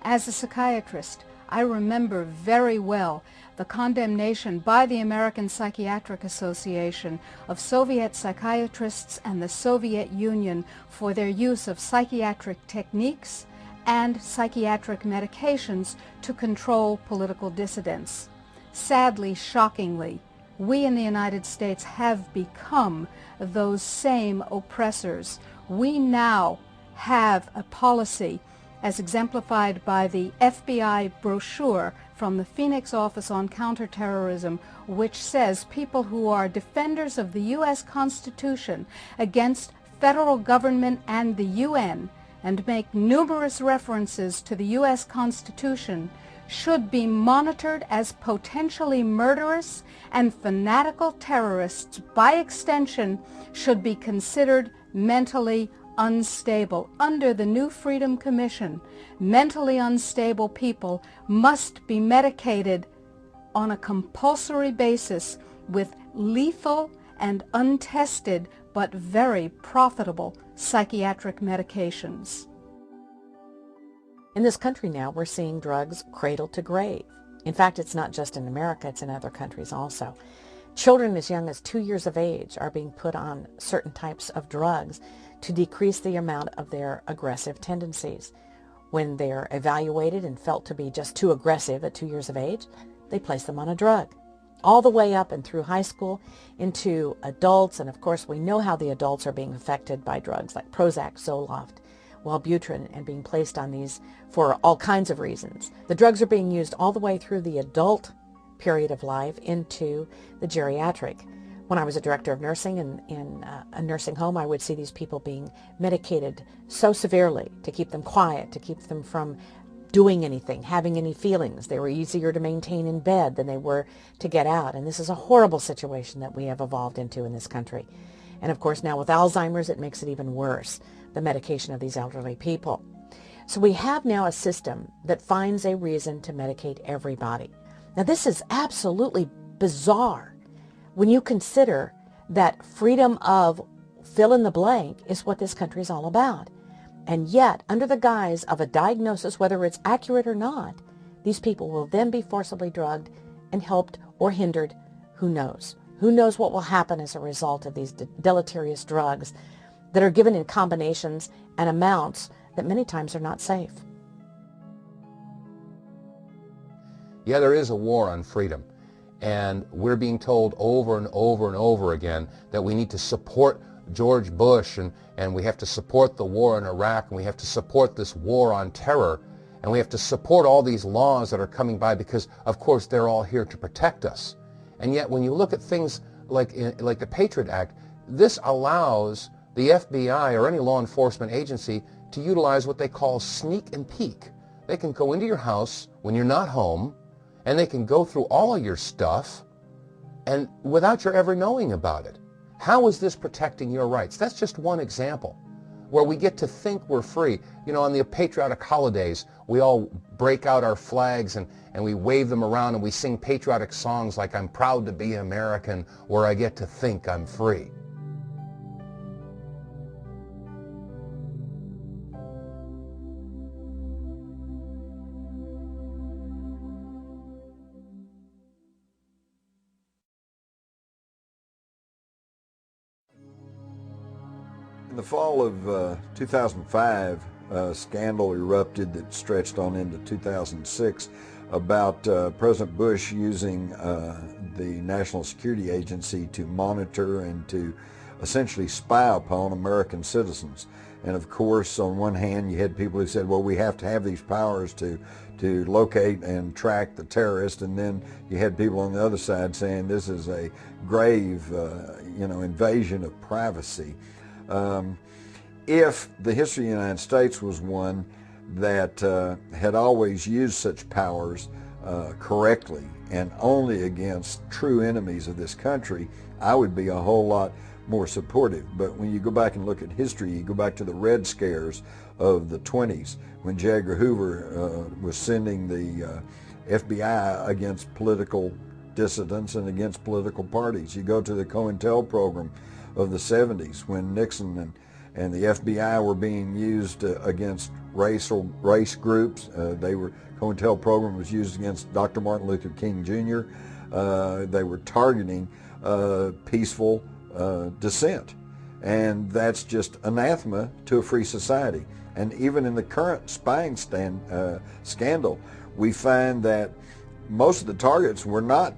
As a psychiatrist, I remember very well the condemnation by the American Psychiatric Association of Soviet psychiatrists and the Soviet Union for their use of psychiatric techniques and psychiatric medications to control political dissidents. Sadly, shockingly, we in the United States have become those same oppressors. We now have a policy, as exemplified by the FBI brochure from the Phoenix Office on Counterterrorism, which says people who are defenders of the U.S. Constitution against federal government and the UN, and make numerous references to the U.S. Constitution, should be monitored as potentially murderous and fanatical terrorists. By extension, should be considered mentally unstable. Under the new Freedom Commission, mentally unstable people must be medicated on a compulsory basis with lethal and untested but very profitable psychiatric medications. In this country now, we're seeing drugs cradle to grave. In fact, it's not just in America, it's in other countries also. Children as young as 2 years of age are being put on certain types of drugs to decrease the amount of their aggressive tendencies. When they're evaluated and felt to be just too aggressive at 2 years of age, they place them on a drug. All the way up and through high school into adults, and of course we know how the adults are being affected by drugs like Prozac, Zoloft, Wellbutrin, and being placed on these for all kinds of reasons. The drugs are being used all the way through the adult period of life into the geriatric. When I was a director of nursing in a nursing home, I would see these people being medicated so severely to keep them quiet, to keep them from doing anything, having any feelings. They were easier to maintain in bed than they were to get out. And this is a horrible situation that we have evolved into in this country. And of course now with Alzheimer's, it makes it even worse, the medication of these elderly people. So we have now a system that finds a reason to medicate everybody. Now this is absolutely bizarre when you consider that freedom of fill in the blank is what this country is all about. And yet, under the guise of a diagnosis, whether it's accurate or not, these people will then be forcibly drugged and helped or hindered. Who knows? Who knows what will happen as a result of these deleterious drugs that are given in combinations and amounts that many times are not safe. Yeah, there is a war on freedom, and we're being told over and over and over again that we need to support George Bush, and we have to support the war in Iraq, and we have to support this war on terror, and we have to support all these laws that are coming by because, of course, they're all here to protect us. And yet, when you look at things like the Patriot Act, this allows the FBI or any law enforcement agency to utilize what they call sneak and peek. They can go into your house when you're not home, and they can go through all of your stuff and without your ever knowing about it. How is this protecting your rights? That's just one example where we get to think we're free. You know, on the patriotic holidays, we all break out our flags and we wave them around and we sing patriotic songs like I'm proud to be American, or I get to think I'm free. In the fall of 2005, a scandal erupted that stretched on into 2006 about President Bush using the National Security Agency to monitor and to essentially spy upon American citizens. And of course, on one hand, you had people who said, well, we have to have these powers to locate and track the terrorists, and then you had people on the other side saying this is a grave invasion of privacy. If the history of the United States was one that had always used such powers correctly and only against true enemies of this country, I would be a whole lot more supportive. But when you go back and look at history, you go back to the Red Scares of the 20s, when J. Edgar Hoover was sending the FBI against political dissidents and against political parties. You go to the COINTEL program of the 70s, when Nixon and the FBI were being used against race groups. COINTEL program was used against Dr. Martin Luther King Jr. They were targeting peaceful dissent, and that's just anathema to a free society. And even in the current spying scandal, we find that most of the targets were not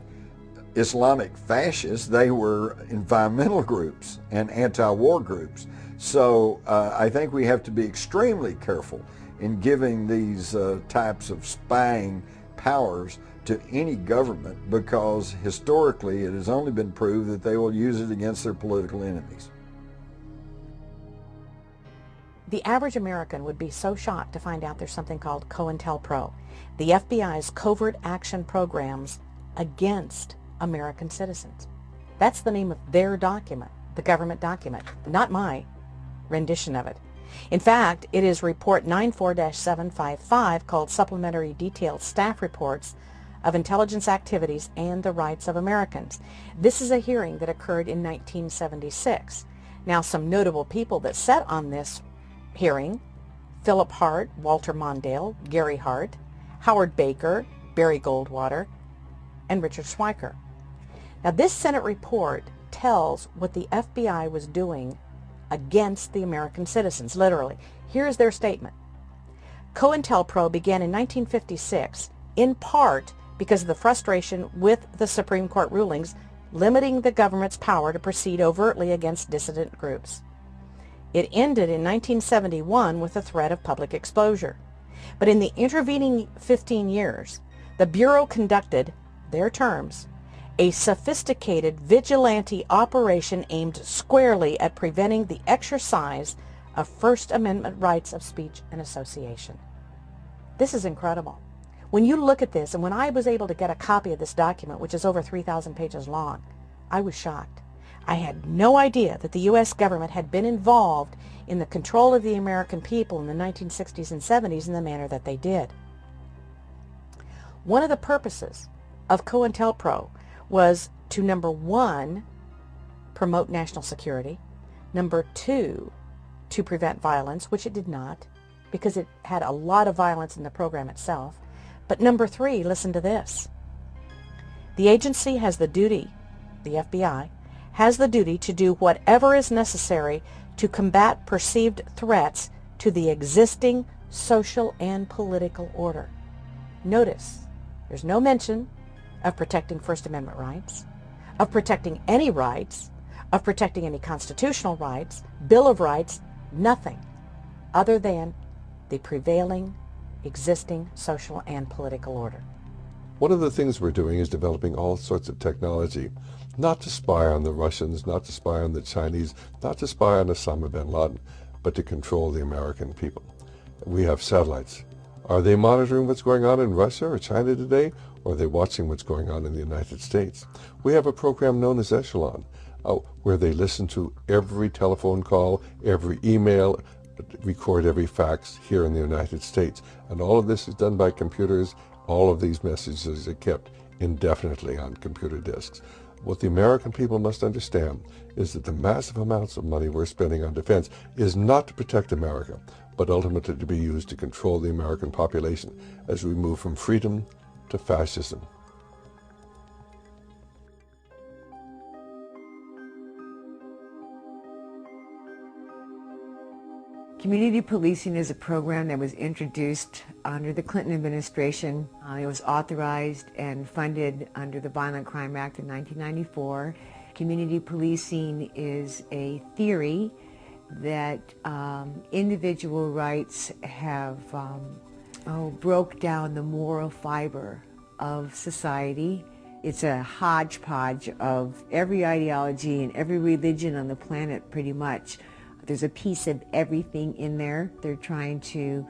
Islamic fascists, they were environmental groups and anti-war groups. So I think we have to be extremely careful in giving these types of spying powers to any government, because historically it has only been proved that they will use it against their political enemies. The average American would be so shocked to find out there's something called COINTELPRO, the FBI's covert action programs against American citizens. That's the name of their document, the government document, not my rendition of it. In fact, it is Report 94-755 called Supplementary Detailed Staff Reports of Intelligence Activities and the Rights of Americans. This is a hearing that occurred in 1976. Now, some notable people that sat on this hearing: Philip Hart, Walter Mondale, Gary Hart, Howard Baker, Barry Goldwater, and Richard Schweiker. Now, this Senate report tells what the FBI was doing against the American citizens, literally. Here's their statement. COINTELPRO began in 1956, in part because of the frustration with the Supreme Court rulings limiting the government's power to proceed overtly against dissident groups. It ended in 1971 with the threat of public exposure. But in the intervening 15 years, the Bureau conducted, their terms, a sophisticated vigilante operation aimed squarely at preventing the exercise of First Amendment rights of speech and association. This is incredible. When you look at this, and when I was able to get a copy of this document, which is over 3,000 pages long, I was shocked. I had no idea that the U.S. government had been involved in the control of the American people in the 1960s and 70s in the manner that they did. One of the purposes of COINTELPRO was to, number one, promote national security, number two, to prevent violence, which it did not, because it had a lot of violence in the program itself, but number three, listen to this. The agency has the duty, the FBI, has the duty to do whatever is necessary to combat perceived threats to the existing social and political order. Notice, there's no mention of protecting First Amendment rights, of protecting any rights, of protecting any constitutional rights, Bill of Rights, nothing other than the prevailing, existing social and political order. One of the things we're doing is developing all sorts of technology, not to spy on the Russians, not to spy on the Chinese, not to spy on Osama bin Laden, but to control the American people. We have satellites. Are they monitoring what's going on in Russia or China today, or are they watching what's going on in the United States? We have a program known as Echelon, where they listen to every telephone call, every email, record every fax here in the United States. And all of this is done by computers. All of these messages are kept indefinitely on computer disks. What the American people must understand is that the massive amounts of money we're spending on defense is not to protect America, but ultimately to be used to control the American population as we move from freedom to fascism. Community policing is a program that was introduced under the Clinton administration. It was authorized and funded under the Violent Crime Act of 1994. Community policing is a theory that individual rights have broke down the moral fiber of society. It's a hodgepodge of every ideology and every religion on the planet, pretty much. There's a piece of everything in there. They're trying to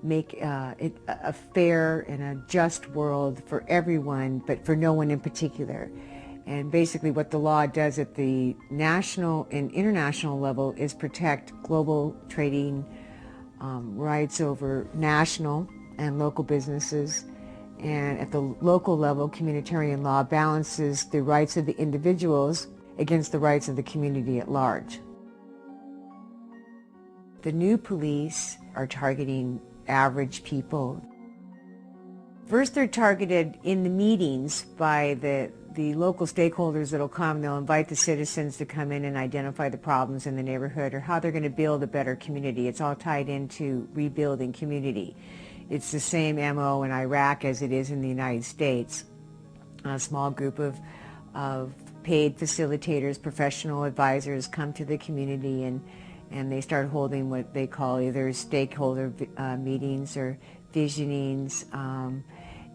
make it a fair and a just world for everyone, but for no one in particular. And basically what the law does at the national and international level is protect global trading rights over national and local businesses. And at the local level, communitarian law balances the rights of the individuals against the rights of the community at large. The new police are targeting average people. First, they're targeted in the meetings by the local stakeholders that'll come. They'll invite the citizens to come in and identify the problems in the neighborhood or how they're going to build a better community. It's all tied into rebuilding community. It's the same MO in Iraq as it is in the United States. A small group of paid facilitators, professional advisors come to the community and they start holding what they call either stakeholder meetings or visionings,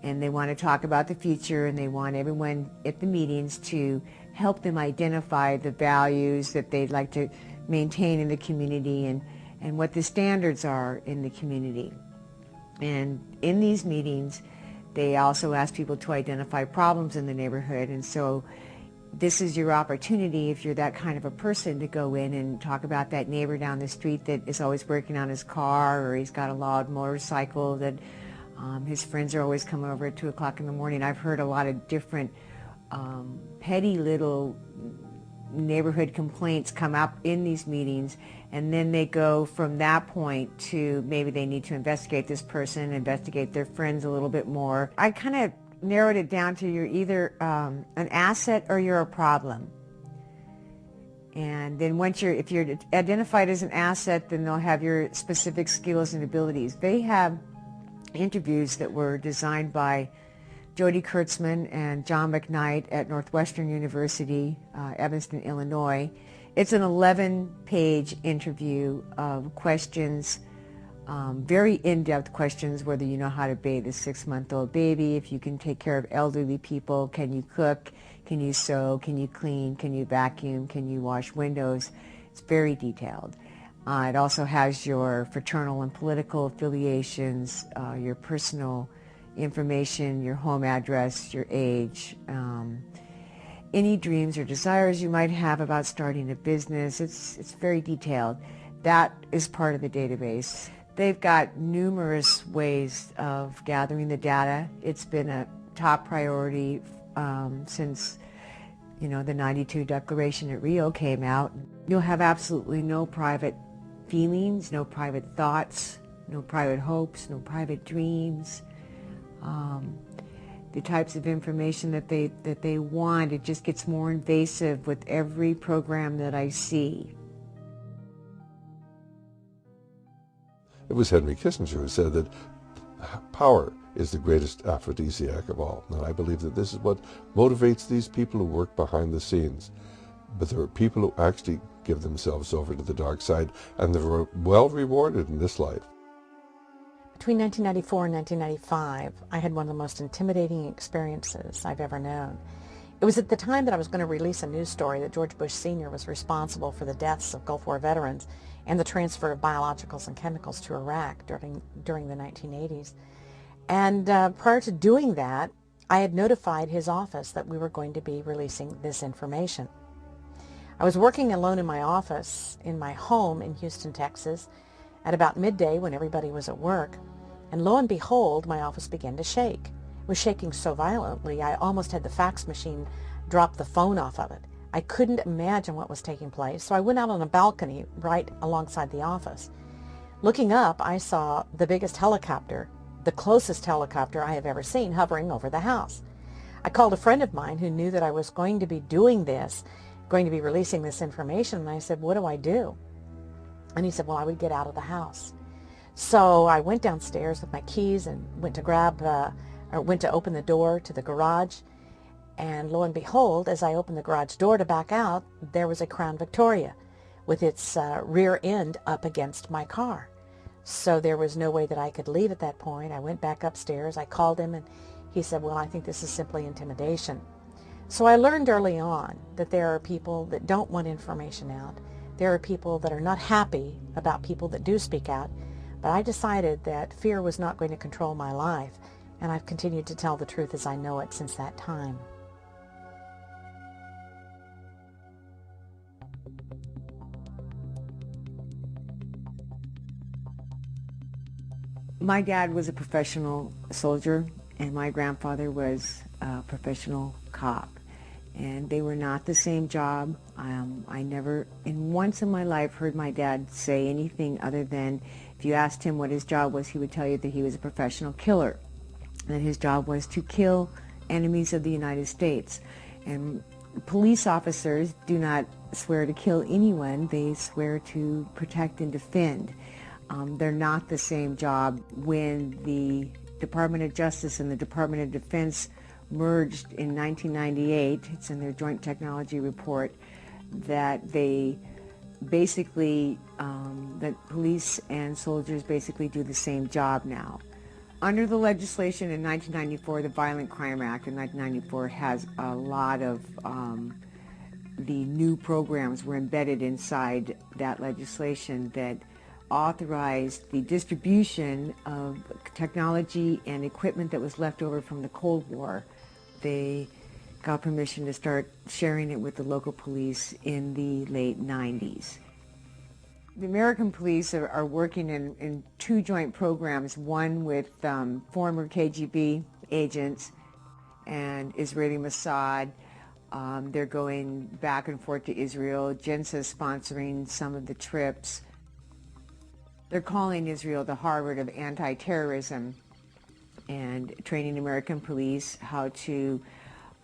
and they want to talk about the future, and they want everyone at the meetings to help them identify the values that they'd like to maintain in the community and what the standards are in the community. And in these meetings, they also ask people to identify problems in the neighborhood, and so this is your opportunity, if you're that kind of a person, to go in and talk about that neighbor down the street that is always working on his car, or he's got a loud motorcycle that His friends are always coming over at 2 o'clock in the morning. I've heard a lot of different petty little neighborhood complaints come up in these meetings, and then they go from that point to maybe they need to investigate this person, investigate their friends a little bit more. I kind of narrowed it down to you're either an asset or you're a problem. And then if you're identified as an asset, then they'll have your specific skills and abilities. They have interviews that were designed by Jody Kurtzman and John McKnight at Northwestern University, Evanston, Illinois. It's an 11-page interview of questions, very in-depth questions, whether you know how to bathe a 6-month-old baby, if you can take care of elderly people, can you cook, can you sew, can you clean, can you vacuum, can you wash windows. It's very detailed. It also has your fraternal and political affiliations, your personal information, your home address, your age, any dreams or desires you might have about starting a business. It's very detailed. That is part of the database. They've got numerous ways of gathering the data. It's been a top priority since the 92 Declaration at Rio came out. You'll have absolutely no private feelings, no private thoughts, no private hopes, no private dreams. The types of information that they want, it just gets more invasive with every program that I see. It was Henry Kissinger who said that power is the greatest aphrodisiac of all. And I believe that this is what motivates these people who work behind the scenes. But there are people who actually give themselves over to the dark side, and they're well rewarded in this life. Between 1994 and 1995, I had one of the most intimidating experiences I've ever known. It was at the time that I was going to release a news story that George Bush Sr. was responsible for the deaths of Gulf War veterans and the transfer of biologicals and chemicals to Iraq during the 1980s. And prior to doing that, I had notified his office that we were going to be releasing this information. I was working alone in my office in my home in Houston, Texas, at about midday when everybody was at work, and lo and behold, my office began to shake. It was shaking so violently I almost had the fax machine drop the phone off of it. I couldn't imagine what was taking place, so I went out on a balcony right alongside the office. Looking up, I saw the biggest helicopter, the closest helicopter I have ever seen, hovering over the house. I called a friend of mine who knew that I was going to be doing this, going to be releasing this information, and I said, what do I do? And he said, well, I would get out of the house. So I went downstairs with my keys and went to open the door to the garage. And lo and behold, as I opened the garage door to back out, there was a Crown Victoria with its rear end up against my car. So there was no way that I could leave at that point. I went back upstairs. I called him, and he said, well, I think this is simply intimidation. So I learned early on that there are people that don't want information out. There are people that are not happy about people that do speak out, but I decided that fear was not going to control my life, and I've continued to tell the truth as I know it since that time. My dad was a professional soldier, and my grandfather was a professional cop. And they were not the same job. I never, once in my life, heard my dad say anything other than, if you asked him what his job was, he would tell you that he was a professional killer, and that his job was to kill enemies of the United States. And police officers do not swear to kill anyone. They swear to protect and defend. They're not the same job. When the Department of Justice and the Department of Defense merged in 1998, it's in their joint technology report, that they basically, that police and soldiers basically do the same job now. Under the legislation in 1994, the Violent Crime Act in 1994 has a lot of the new programs were embedded inside that legislation that authorized the distribution of technology and equipment that was left over from the Cold War. They got permission to start sharing it with the local police in the late 90s. The American police are working in two joint programs, one with former KGB agents and Israeli Mossad. They're going back and forth to Israel. JNSA is sponsoring some of the trips. They're calling Israel the Harvard of anti-terrorism and training American police how to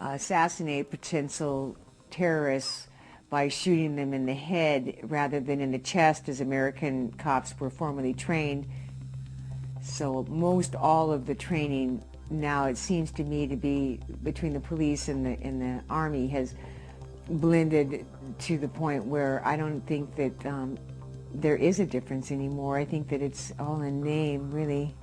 assassinate potential terrorists by shooting them in the head rather than in the chest as American cops were formerly trained. So most all of the training now, it seems to me, to be between the police and the Army has blended to the point where I don't think that there is a difference anymore. I think that it's all in name, really.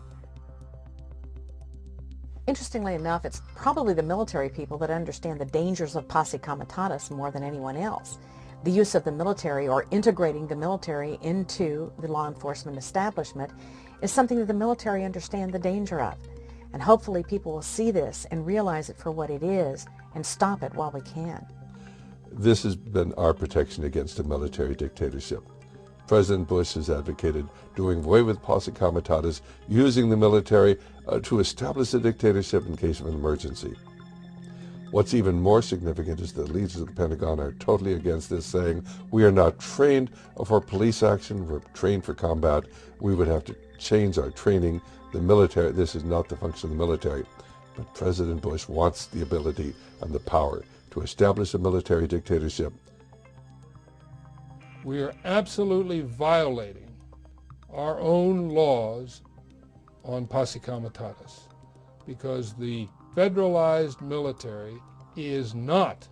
Interestingly enough, it's probably the military people that understand the dangers of posse comitatus more than anyone else. The use of the military, or integrating the military into the law enforcement establishment, is something that the military understand the danger of. And hopefully people will see this and realize it for what it is and stop it while we can. This has been our protection against a military dictatorship. President Bush has advocated doing away with posse comitatus, using the military to establish a dictatorship in case of an emergency. What's even more significant is that leaders of the Pentagon are totally against this, saying, we are not trained for police action, we're trained for combat. We would have to change our training. The military, this is not the function of the military. But President Bush wants the ability and the power to establish a military dictatorship. We are absolutely violating our own laws on posse comitatus because the federalized military is not,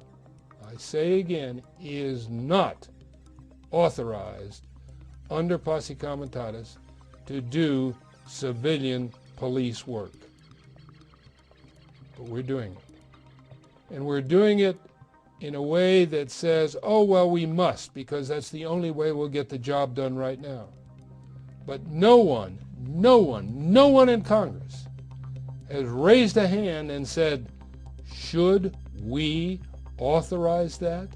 I say again, is not authorized under posse comitatus to do civilian police work. But we're doing it. And we're doing it in a way that says, oh, well, we must, because that's the only way we'll get the job done right now. But no one in Congress has raised a hand and said, should we authorize that?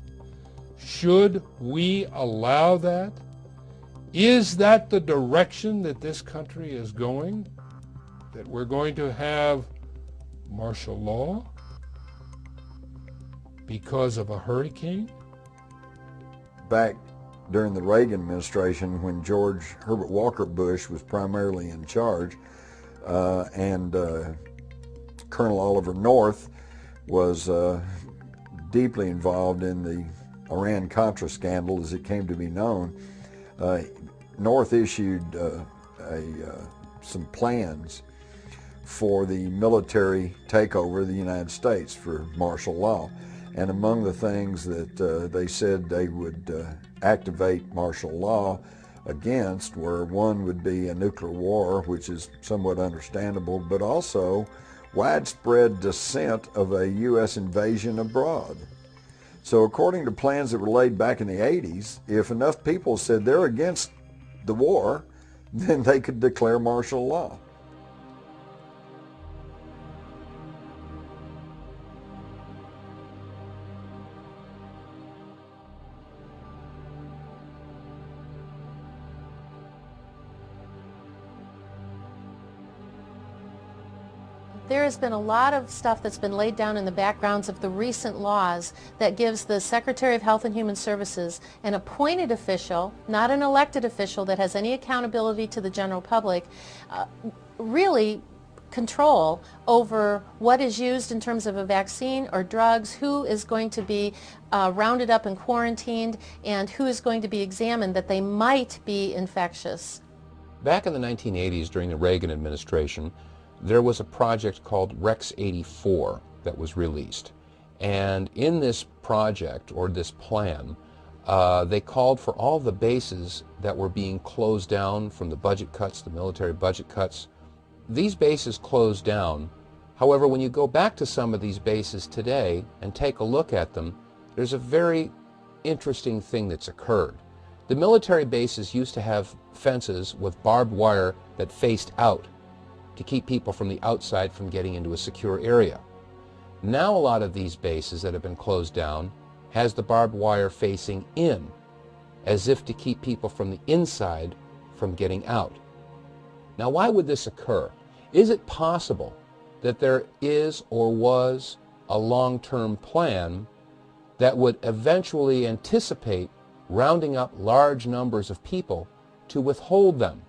Should we allow that? Is that the direction that this country is going? That we're going to have martial law because of a hurricane? Back during the Reagan administration, when George Herbert Walker Bush was primarily in charge, and Colonel Oliver North was deeply involved in the Iran-Contra scandal, as it came to be known, North issued some plans for the military takeover of the United States for martial law. And among the things that they said they would activate martial law against were, one would be a nuclear war, which is somewhat understandable, but also widespread dissent of a U.S. invasion abroad. So according to plans that were laid back in the 80s, if enough people said they're against the war, then they could declare martial law. There has been a lot of stuff that's been laid down in the backgrounds of the recent laws that gives the Secretary of Health and Human Services an appointed official, not an elected official that has any accountability to the general public, really control over what is used in terms of a vaccine or drugs, who is going to be rounded up and quarantined, and who is going to be examined that they might be infectious. Back in the 1980s, during the Reagan administration, there was a project called Rex 84 that was released. And in this project, or this plan, they called for all the bases that were being closed down from the budget cuts, the military budget cuts. These bases closed down. However, when you go back to some of these bases today and take a look at them, there's a very interesting thing that's occurred. The military bases used to have fences with barbed wire that faced out to keep people from the outside from getting into a secure area. Now a lot of these bases that have been closed down has the barbed wire facing in. as if to keep people from the inside from getting out. Now, why would this occur? Is it possible that there is or was a long-term plan that would eventually anticipate rounding up large numbers of people to withhold them?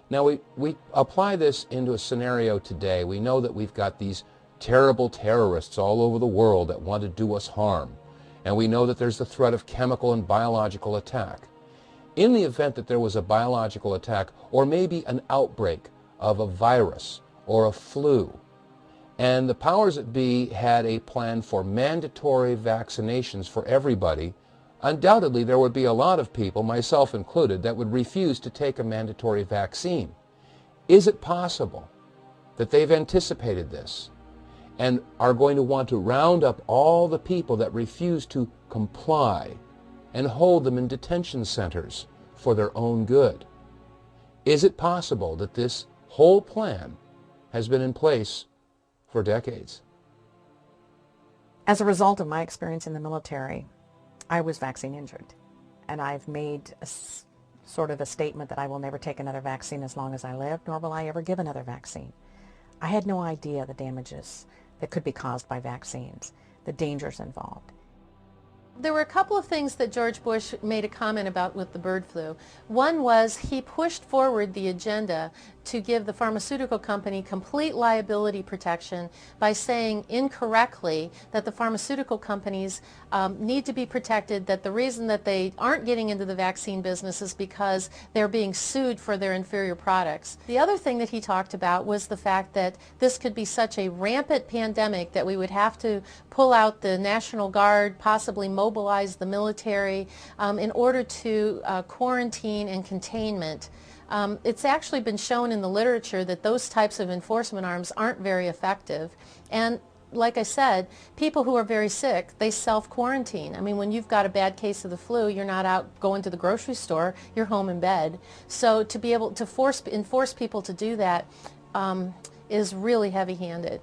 Now, we apply this into a scenario today. We know that we've got these terrible terrorists all over the world that want to do us harm. And we know that there's the threat of chemical and biological attack. In the event that there was a biological attack, or maybe an outbreak of a virus or a flu, and the powers that be had a plan for mandatory vaccinations for everybody, undoubtedly there would be a lot of people, myself included, that would refuse to take a mandatory vaccine. Is it possible that they've anticipated this and are going to want to round up all the people that refuse to comply and hold them in detention centers for their own good? Is it possible that this whole plan has been in place for decades? As a result of my experience in the military, I was vaccine injured, and I've made sort of a statement that I will never take another vaccine as long as I live, nor will I ever give another vaccine. I had no idea the damages that could be caused by vaccines, the dangers involved. There were a couple of things that George Bush made a comment about with the bird flu. One was he pushed forward the agenda to give the pharmaceutical company complete liability protection by saying incorrectly that the pharmaceutical companies need to be protected, that the reason that they aren't getting into the vaccine business is because they're being sued for their inferior products. The other thing that he talked about was the fact that this could be such a rampant pandemic that we would have to pull out the National Guard, possibly mobilize the military in order to quarantine and containment. It's actually been shown in the literature that those types of enforcement arms aren't very effective. And like I said, people who are very sick, they self-quarantine. I mean, when you've got a bad case of the flu, you're not out going to the grocery store, you're home in bed. So to be able to enforce people to do that is really heavy-handed.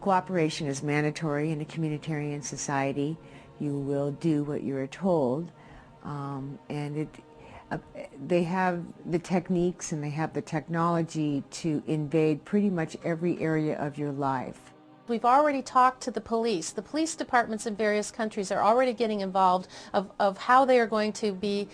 Cooperation is mandatory in a communitarian society. You will do what you are told, and they have the techniques and they have the technology to invade pretty much every area of your life. We've already talked to the police. The police departments in various countries are already getting involved of how they are going to be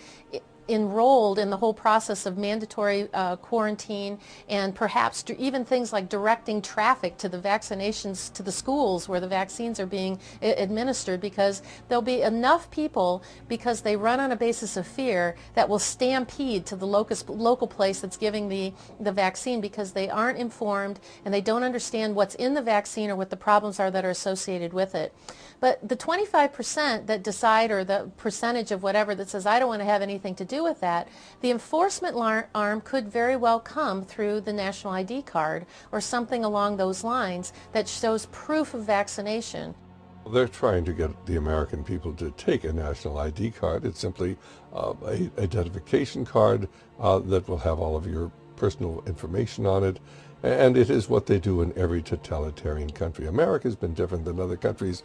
enrolled in the whole process of mandatory quarantine, and perhaps even things like directing traffic to the vaccinations, to the schools where the vaccines are being administered, because there'll be enough people, because they run on a basis of fear, that will stampede to the local place that's giving the vaccine, because they aren't informed and they don't understand what's in the vaccine or what the problems are that are associated with it. But the 25% that decide, or the percentage of whatever that says, I don't want to have anything to do with that, the enforcement arm could very well come through the national ID card or something along those lines that shows proof of vaccination. They're trying to get the American people to take a national ID card. It's simply an identification card that will have all of your personal information on it. And it is what they do in every totalitarian country. America has been different than other countries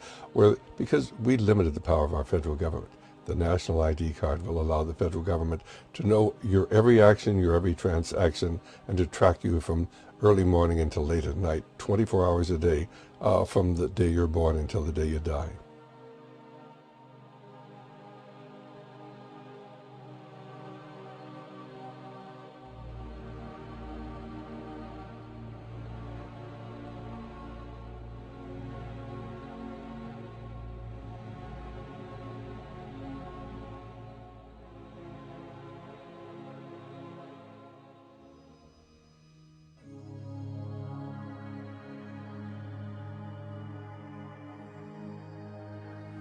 because we limited the power of our federal government. The national ID card will allow the federal government to know your every action, your every transaction, and to track you from early morning until late at night, 24 hours a day, from the day you're born until the day you die.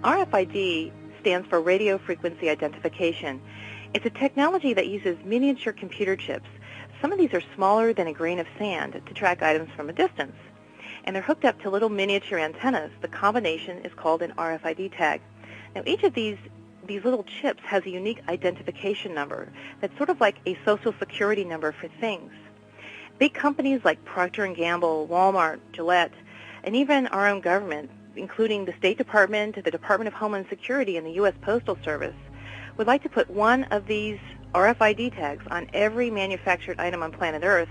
RFID stands for radio frequency identification. It's a technology that uses miniature computer chips. Some of these are smaller than a grain of sand to track items from a distance. And they're hooked up to little miniature antennas. The combination is called an RFID tag. Now, each of these little chips has a unique identification number that's sort of like a social security number for things. Big companies like Procter & Gamble, Walmart, Gillette, and even our own government, including the State Department, the Department of Homeland Security, and the U.S. Postal Service, would like to put one of these RFID tags on every manufactured item on planet Earth,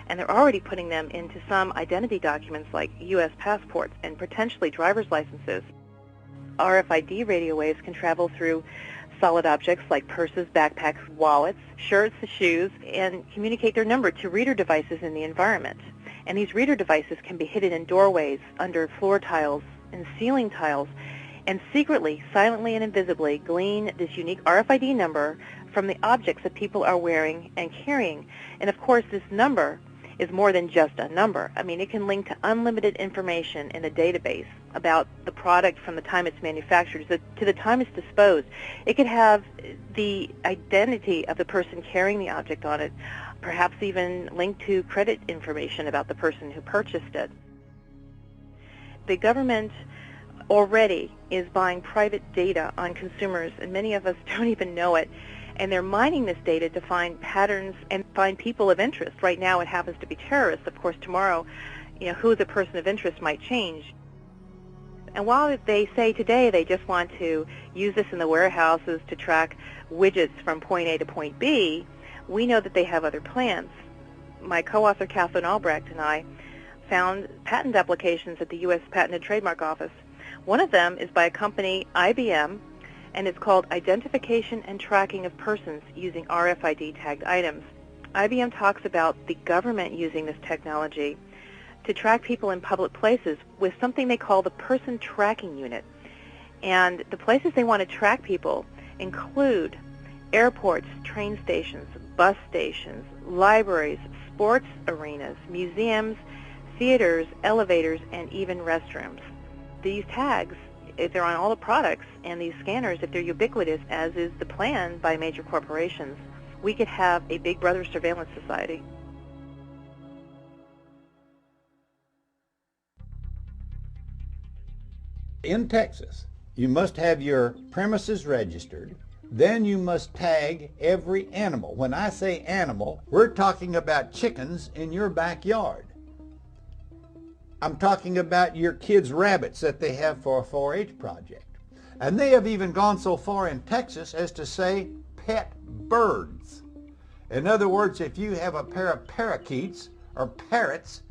and they're already putting them into some identity documents like U.S. passports and potentially driver's licenses. RFID radio waves can travel through solid objects like purses, backpacks, wallets, shirts, shoes, and communicate their number to reader devices in the environment. And these reader devices can be hidden in doorways, under floor tiles, and ceiling tiles, and secretly, silently, and invisibly glean this unique RFID number from the objects that people are wearing and carrying. And of course, this number is more than just a number. I mean, it can link to unlimited information in a database about the product from the time it's manufactured to the time it's disposed. It could have the identity of the person carrying the object on it, perhaps even linked to credit information about the person who purchased it. The government already is buying private data on consumers, and many of us don't even know it. And they're mining this data to find patterns and find people of interest. Right now it happens to be terrorists. Of course, tomorrow, who is a person of interest might change. And while they say today they just want to use this in the warehouses to track widgets from point A to point B, we know that they have other plans. My co-author, Kathleen Albrecht, and I found patent applications at the U.S. Patent and Trademark Office. One of them is by a company, IBM, and it's called Identification and Tracking of Persons Using RFID Tagged Items. IBM talks about the government using this technology to track people in public places with something they call the Person Tracking Unit. And the places they want to track people include airports, train stations, bus stations, libraries, sports arenas, museums, theaters, elevators, and even restrooms. These tags, if they're on all the products, and these scanners, if they're ubiquitous, as is the plan by major corporations, we could have a Big Brother surveillance society. In Texas, you must have your premises registered. Then you must tag every animal. When I say animal, we're talking about chickens in your backyard. I'm talking about your kids' rabbits that they have for a 4-H project. And they have even gone so far in Texas as to say pet birds. In other words, if you have a pair of parakeets or parrots,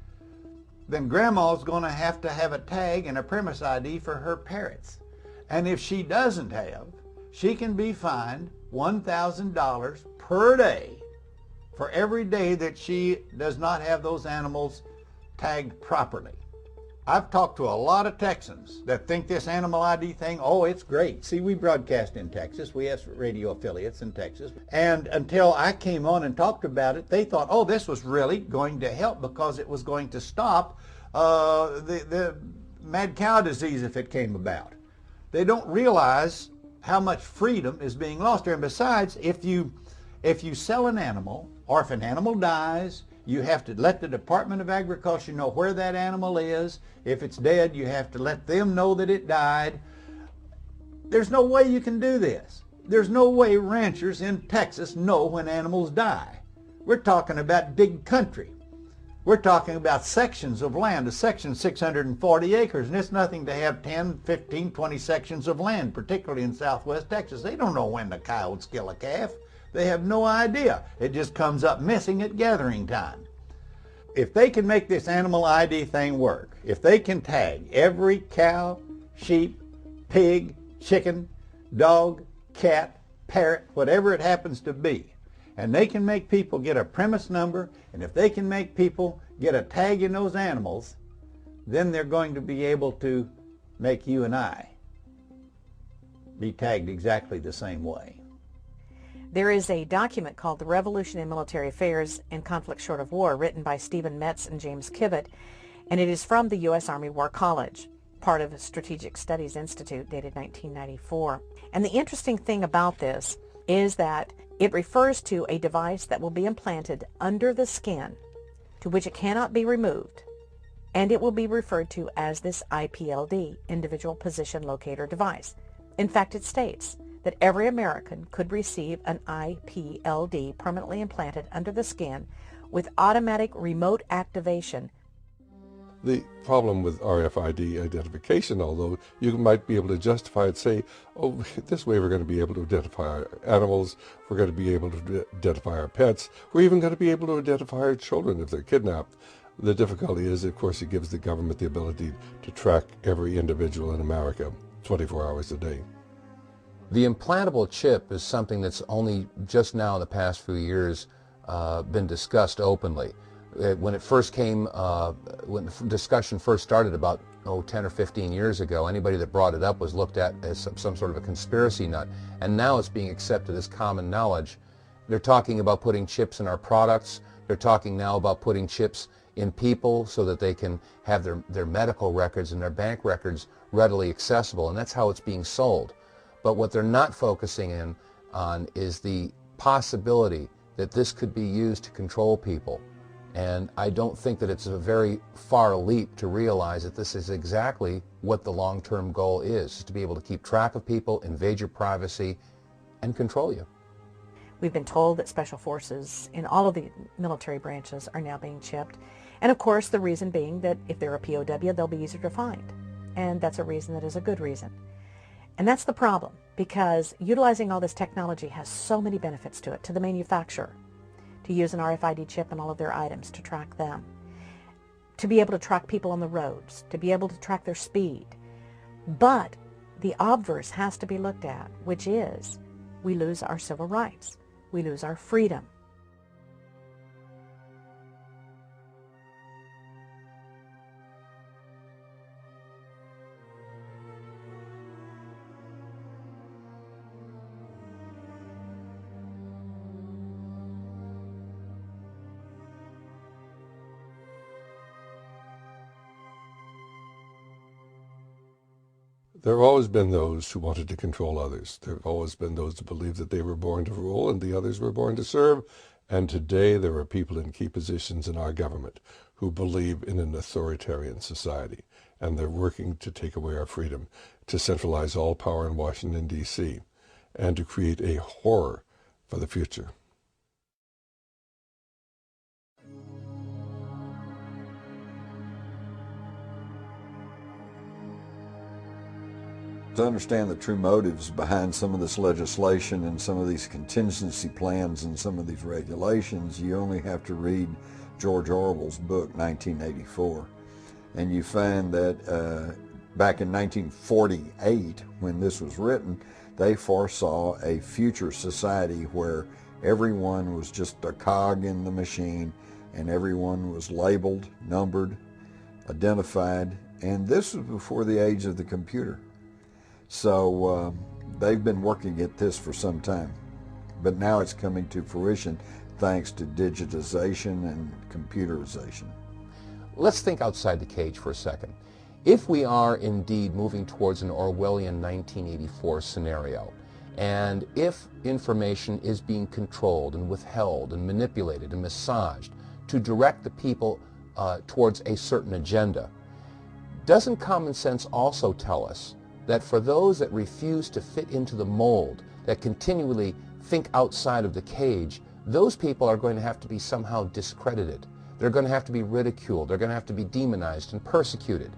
then Grandma's going to have a tag and a premise ID for her parrots. And if she doesn't have, she can be fined $1,000 per day for every day that she does not have those animals tagged properly. I've talked to a lot of Texans that think this animal ID thing, oh, it's great. See, we broadcast in Texas. We have radio affiliates in Texas. And until I came on and talked about it, they thought, oh, this was really going to help because it was going to stop the mad cow disease if it came about. They don't realize how much freedom is being lost there. And besides, if you sell an animal, or if an animal dies, you have to let the Department of Agriculture know where that animal is. If it's dead, you have to let them know that it died. There's no way you can do this. There's no way ranchers in Texas know when animals die. We're talking about big country. We're talking about sections of land. A section 640 acres, and it's nothing to have 10, 15, 20 sections of land, particularly in southwest Texas. They don't know when the coyotes kill a calf. They have no idea. It just comes up missing at gathering time. If they can make this animal ID thing work, if they can tag every cow, sheep, pig, chicken, dog, cat, parrot, whatever it happens to be, and they can make people get a premise number, and if they can make people get a tag in those animals, then they're going to be able to make you and I be tagged exactly the same way. There is a document called The Revolution in Military Affairs and Conflict Short of War, written by Stephen Metz and James Kivett, and it is from the U.S. Army War College, part of the Strategic Studies Institute, dated 1994. And the interesting thing about this is that it refers to a device that will be implanted under the skin, to which it cannot be removed, and it will be referred to as this IPLD, Individual Position Locator Device. In fact, it states that every American could receive an IPLD permanently implanted under the skin with automatic remote activation. The problem with RFID identification, although you might be able to justify it, say, oh, this way we're going to be able to identify our animals, we're going to be able to identify our pets, we're even going to be able to identify our children if they're kidnapped. The difficulty is, of course, it gives the government the ability to track every individual in America 24 hours a day. The implantable chip is something that's only just now in the past few years been discussed openly. When it first came, when the discussion first started about 10 or 15 years ago, anybody that brought it up was looked at as some sort of a conspiracy nut, and now it's being accepted as common knowledge. They're talking about putting chips in our products. They're talking now about putting chips in people so that they can have their medical records and their bank records readily accessible, and that's how it's being sold. But what they're not focusing on is the possibility that this could be used to control people. And I don't think that it's a very far leap to realize that this is exactly what the long-term goal is to be able to keep track of people, invade your privacy, and control you. We've been told that special forces in all of the military branches are now being chipped. And of course, the reason being that if they're a POW, they'll be easier to find. And that's a reason that is a good reason. And that's the problem, because utilizing all this technology has so many benefits to it, to the manufacturer, to use an RFID chip in all of their items to track them, to be able to track people on the roads, to be able to track their speed. But the obverse has to be looked at, which is we lose our civil rights. We lose our freedom. There have always been those who wanted to control others. There have always been those who believed that they were born to rule and the others were born to serve. And today there are people in key positions in our government who believe in an authoritarian society. And they're working to take away our freedom, to centralize all power in Washington, D.C., and to create a horror for the future. To understand the true motives behind some of this legislation and some of these contingency plans and some of these regulations, you only have to read George Orwell's book, 1984. And you find that back in 1948, when this was written, they foresaw a future society where everyone was just a cog in the machine and everyone was labeled, numbered, identified, and this was before the age of the computer. So they've been working at this for some time, but now it's coming to fruition thanks to digitization and computerization. Let's think outside the cage for a second. If we are indeed moving towards an Orwellian 1984 scenario, and if information is being controlled and withheld and manipulated and massaged to direct the people towards a certain agenda, doesn't common sense also tell us that for those that refuse to fit into the mold, that continually think outside of the cage, those people are going to have to be somehow discredited. They're going to have to be ridiculed. They're going to have to be demonized and persecuted.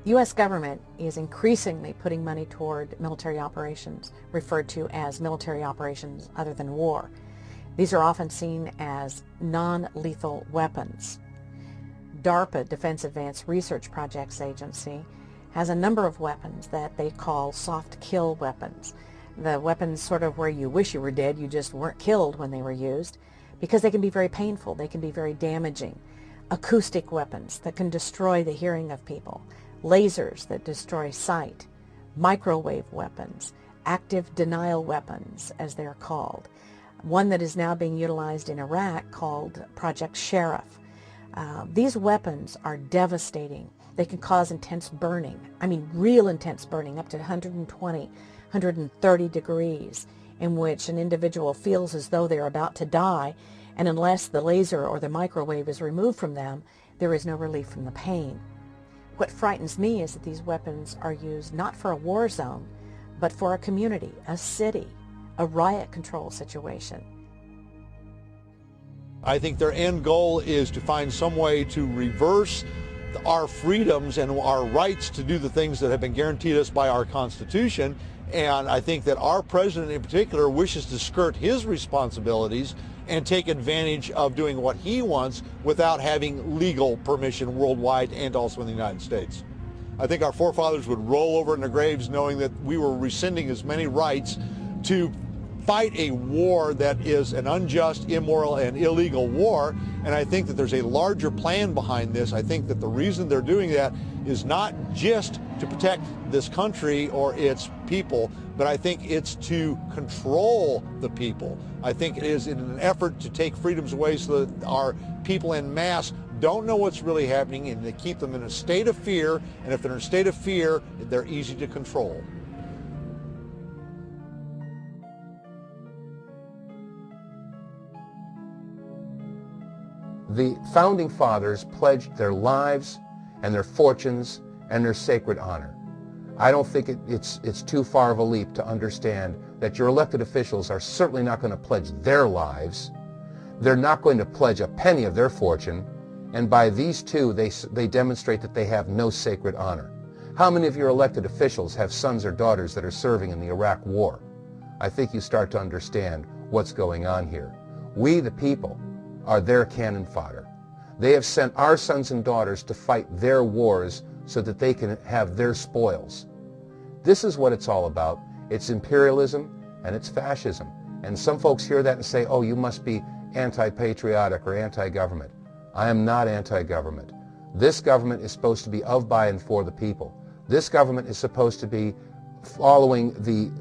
The U.S. government is increasingly putting money toward military operations, referred to as military operations other than war. These are often seen as non-lethal weapons. DARPA, Defense Advanced Research Projects Agency, has a number of weapons that they call soft kill weapons. The weapons sort of where you wish you were dead, you just weren't killed when they were used, because they can be very painful, they can be very damaging. Acoustic weapons that can destroy the hearing of people. Lasers that destroy sight. Microwave weapons. Active denial weapons, as they're called. One that is now being utilized in Iraq called Project Sheriff. These weapons are devastating. They can cause intense burning. I mean, real intense burning, up to 120, 130 degrees, in which an individual feels as though they're about to die, and unless the laser or the microwave is removed from them, there is no relief from the pain. What frightens me is that these weapons are used not for a war zone, but for a community, a city, a riot control situation. I think their end goal is to find some way to reverse our freedoms and our rights to do the things that have been guaranteed us by our Constitution. And I think that our president in particular wishes to skirt his responsibilities and take advantage of doing what he wants without having legal permission worldwide and also in the United States. I think our forefathers would roll over in their graves knowing that we were rescinding as many rights to fight a war that is an unjust, immoral, and illegal war. And I think that there's a larger plan behind this. I think that the reason they're doing that is not just to protect this country or its people, but I think it's to control the people. I think it is in an effort to take freedoms away so that our people en masse don't know what's really happening, and they keep them in a state of fear. And if they're in a state of fear, they're easy to control. The Founding Fathers pledged their lives and their fortunes and their sacred honor. I don't think it's too far of a leap to understand that your elected officials are certainly not going to pledge their lives. They're not going to pledge a penny of their fortune. And by these two, they demonstrate that they have no sacred honor. How many of your elected officials have sons or daughters that are serving in the Iraq War? I think you start to understand what's going on here. We, the people, are their cannon fodder. They have sent our sons and daughters to fight their wars so that they can have their spoils. This is what it's all about. It's imperialism and it's fascism. And some folks hear that and say, oh, you must be anti-patriotic or anti-government. I am not anti-government. This government is supposed to be of, by, and for the people. This government is supposed to be following the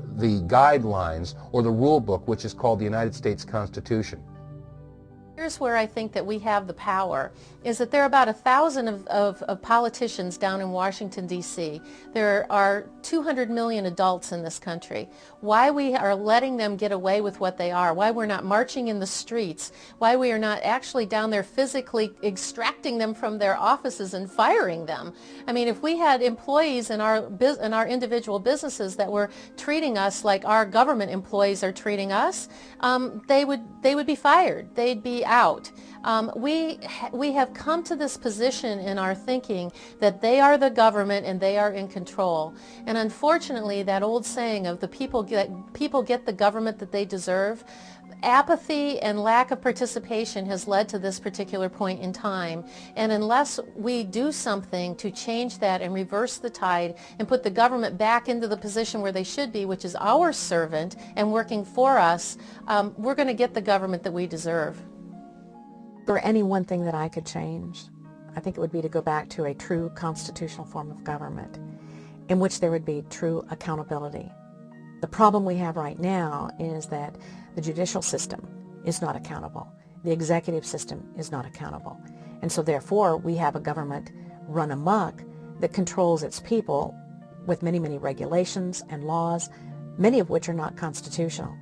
guidelines or the rule book, which is called the United States Constitution. Here's where I think that we have the power, is that there are about 1,000 of politicians down in Washington, D.C. There are 200 million adults in this country. Why we are letting them get away with what they are, why we're not marching in the streets, why we are not actually down there physically extracting them from their offices and firing them. I mean, if we had employees in our individual businesses that were treating us like our government employees are treating us, they would be fired. They'd be out. We have come to this position in our thinking that they are the government and they are in control. And unfortunately, that old saying of the people get the government that they deserve, apathy and lack of participation has led to this particular point in time. And unless we do something to change that and reverse the tide and put the government back into the position where they should be, which is our servant and working for us, we're going to get the government that we deserve. For any one thing that I could change, I think it would be to go back to a true constitutional form of government in which there would be true accountability. The problem we have right now is that the judicial system is not accountable. The executive system is not accountable. And so therefore we have a government run amok that controls its people with many, many regulations and laws, many of which are not constitutional.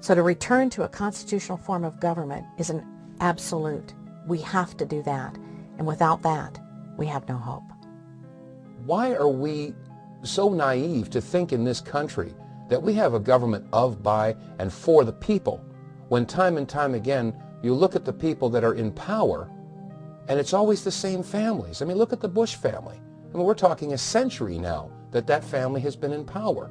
So to return to a constitutional form of government is an absolute. We have to do that. And without that, we have no hope. Why are we so naive to think in this country that we have a government of, by, and for the people, when time and time again you look at the people that are in power and it's always the same families? I mean, look at the Bush family. I mean, we're talking a century now that family has been in power.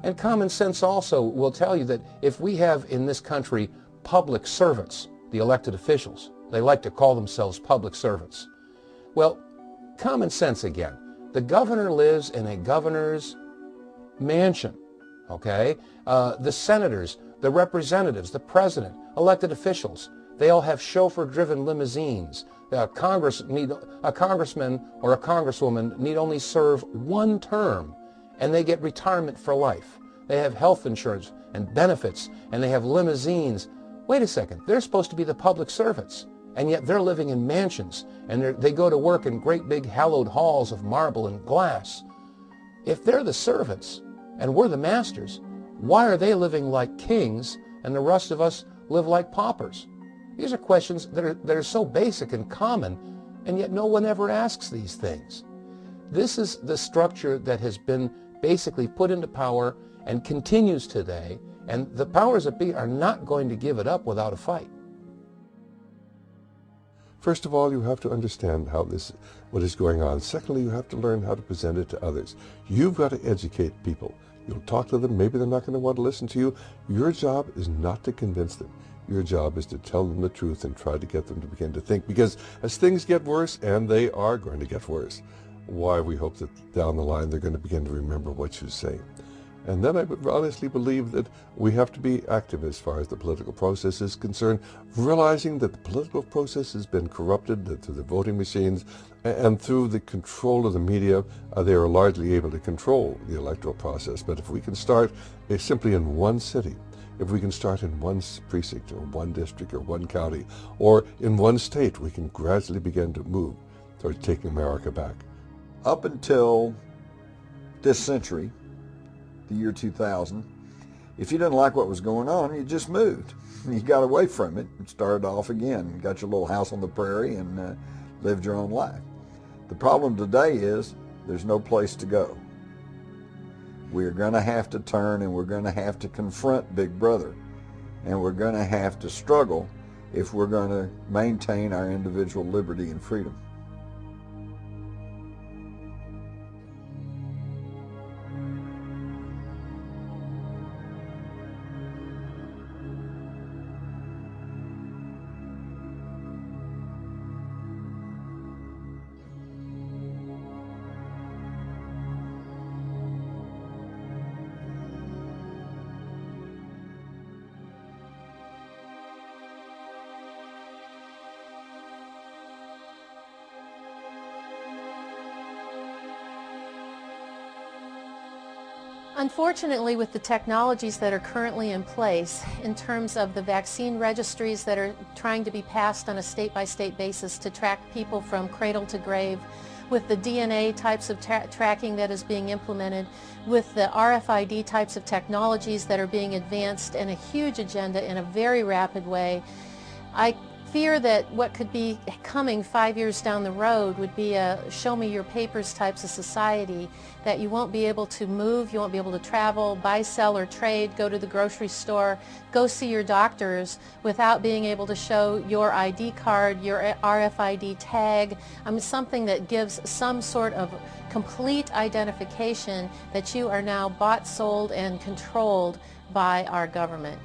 And common sense also will tell you that if we have in this country public servants, the elected officials, they like to call themselves public servants. Well, common sense again. The governor lives in a governor's mansion, okay? The senators, the representatives, the president, elected officials, they all have chauffeur-driven limousines. A congressman or a congresswoman need only serve one term, and they get retirement for life. They have health insurance and benefits, and they have limousines. Wait a second, they're supposed to be the public servants, and yet they're living in mansions, and they go to work in great big hallowed halls of marble and glass. If they're the servants, and we're the masters, why are they living like kings, and the rest of us live like paupers? These are questions that are so basic and common, and yet no one ever asks these things. This is the structure that has been basically put into power and continues today, and the powers that be are not going to give it up without a fight. First of all, you have to understand what is going on. Secondly, you have to learn how to present it to others. You've got to educate people. You'll talk to them. Maybe they're not going to want to listen to you. Your job is not to convince them. Your job is to tell them the truth and try to get them to begin to think. Because as things get worse, and they are going to get worse, why we hope that down the line they're going to begin to remember what you say. And then I would honestly believe that we have to be active as far as the political process is concerned, realizing that the political process has been corrupted through the voting machines and through the control of the media. They are largely able to control the electoral process. But if we can start simply in one city, if we can start in one precinct or one district or one county or in one state, we can gradually begin to move towards taking America back. Up until this century, the year 2000, if you didn't like what was going on, you just moved. You got away from it and started off again. You got your little house on the prairie and lived your own life. The problem today is there's no place to go. We're going to have to turn, and we're going to have to confront Big Brother, and we're going to have to struggle if we're going to maintain our individual liberty and freedom. Unfortunately, with the technologies that are currently in place, in terms of the vaccine registries that are trying to be passed on a state-by-state basis to track people from cradle to grave, with the DNA types of tracking that is being implemented, with the RFID types of technologies that are being advanced in a huge agenda in a very rapid way, I fear that what could be coming 5 years down the road would be a show me your papers types of society, that you won't be able to move, you won't be able to travel, buy, sell, or trade, go to the grocery store, go see your doctors without being able to show your ID card, your RFID tag, something that gives some sort of complete identification that you are now bought, sold, and controlled by our government.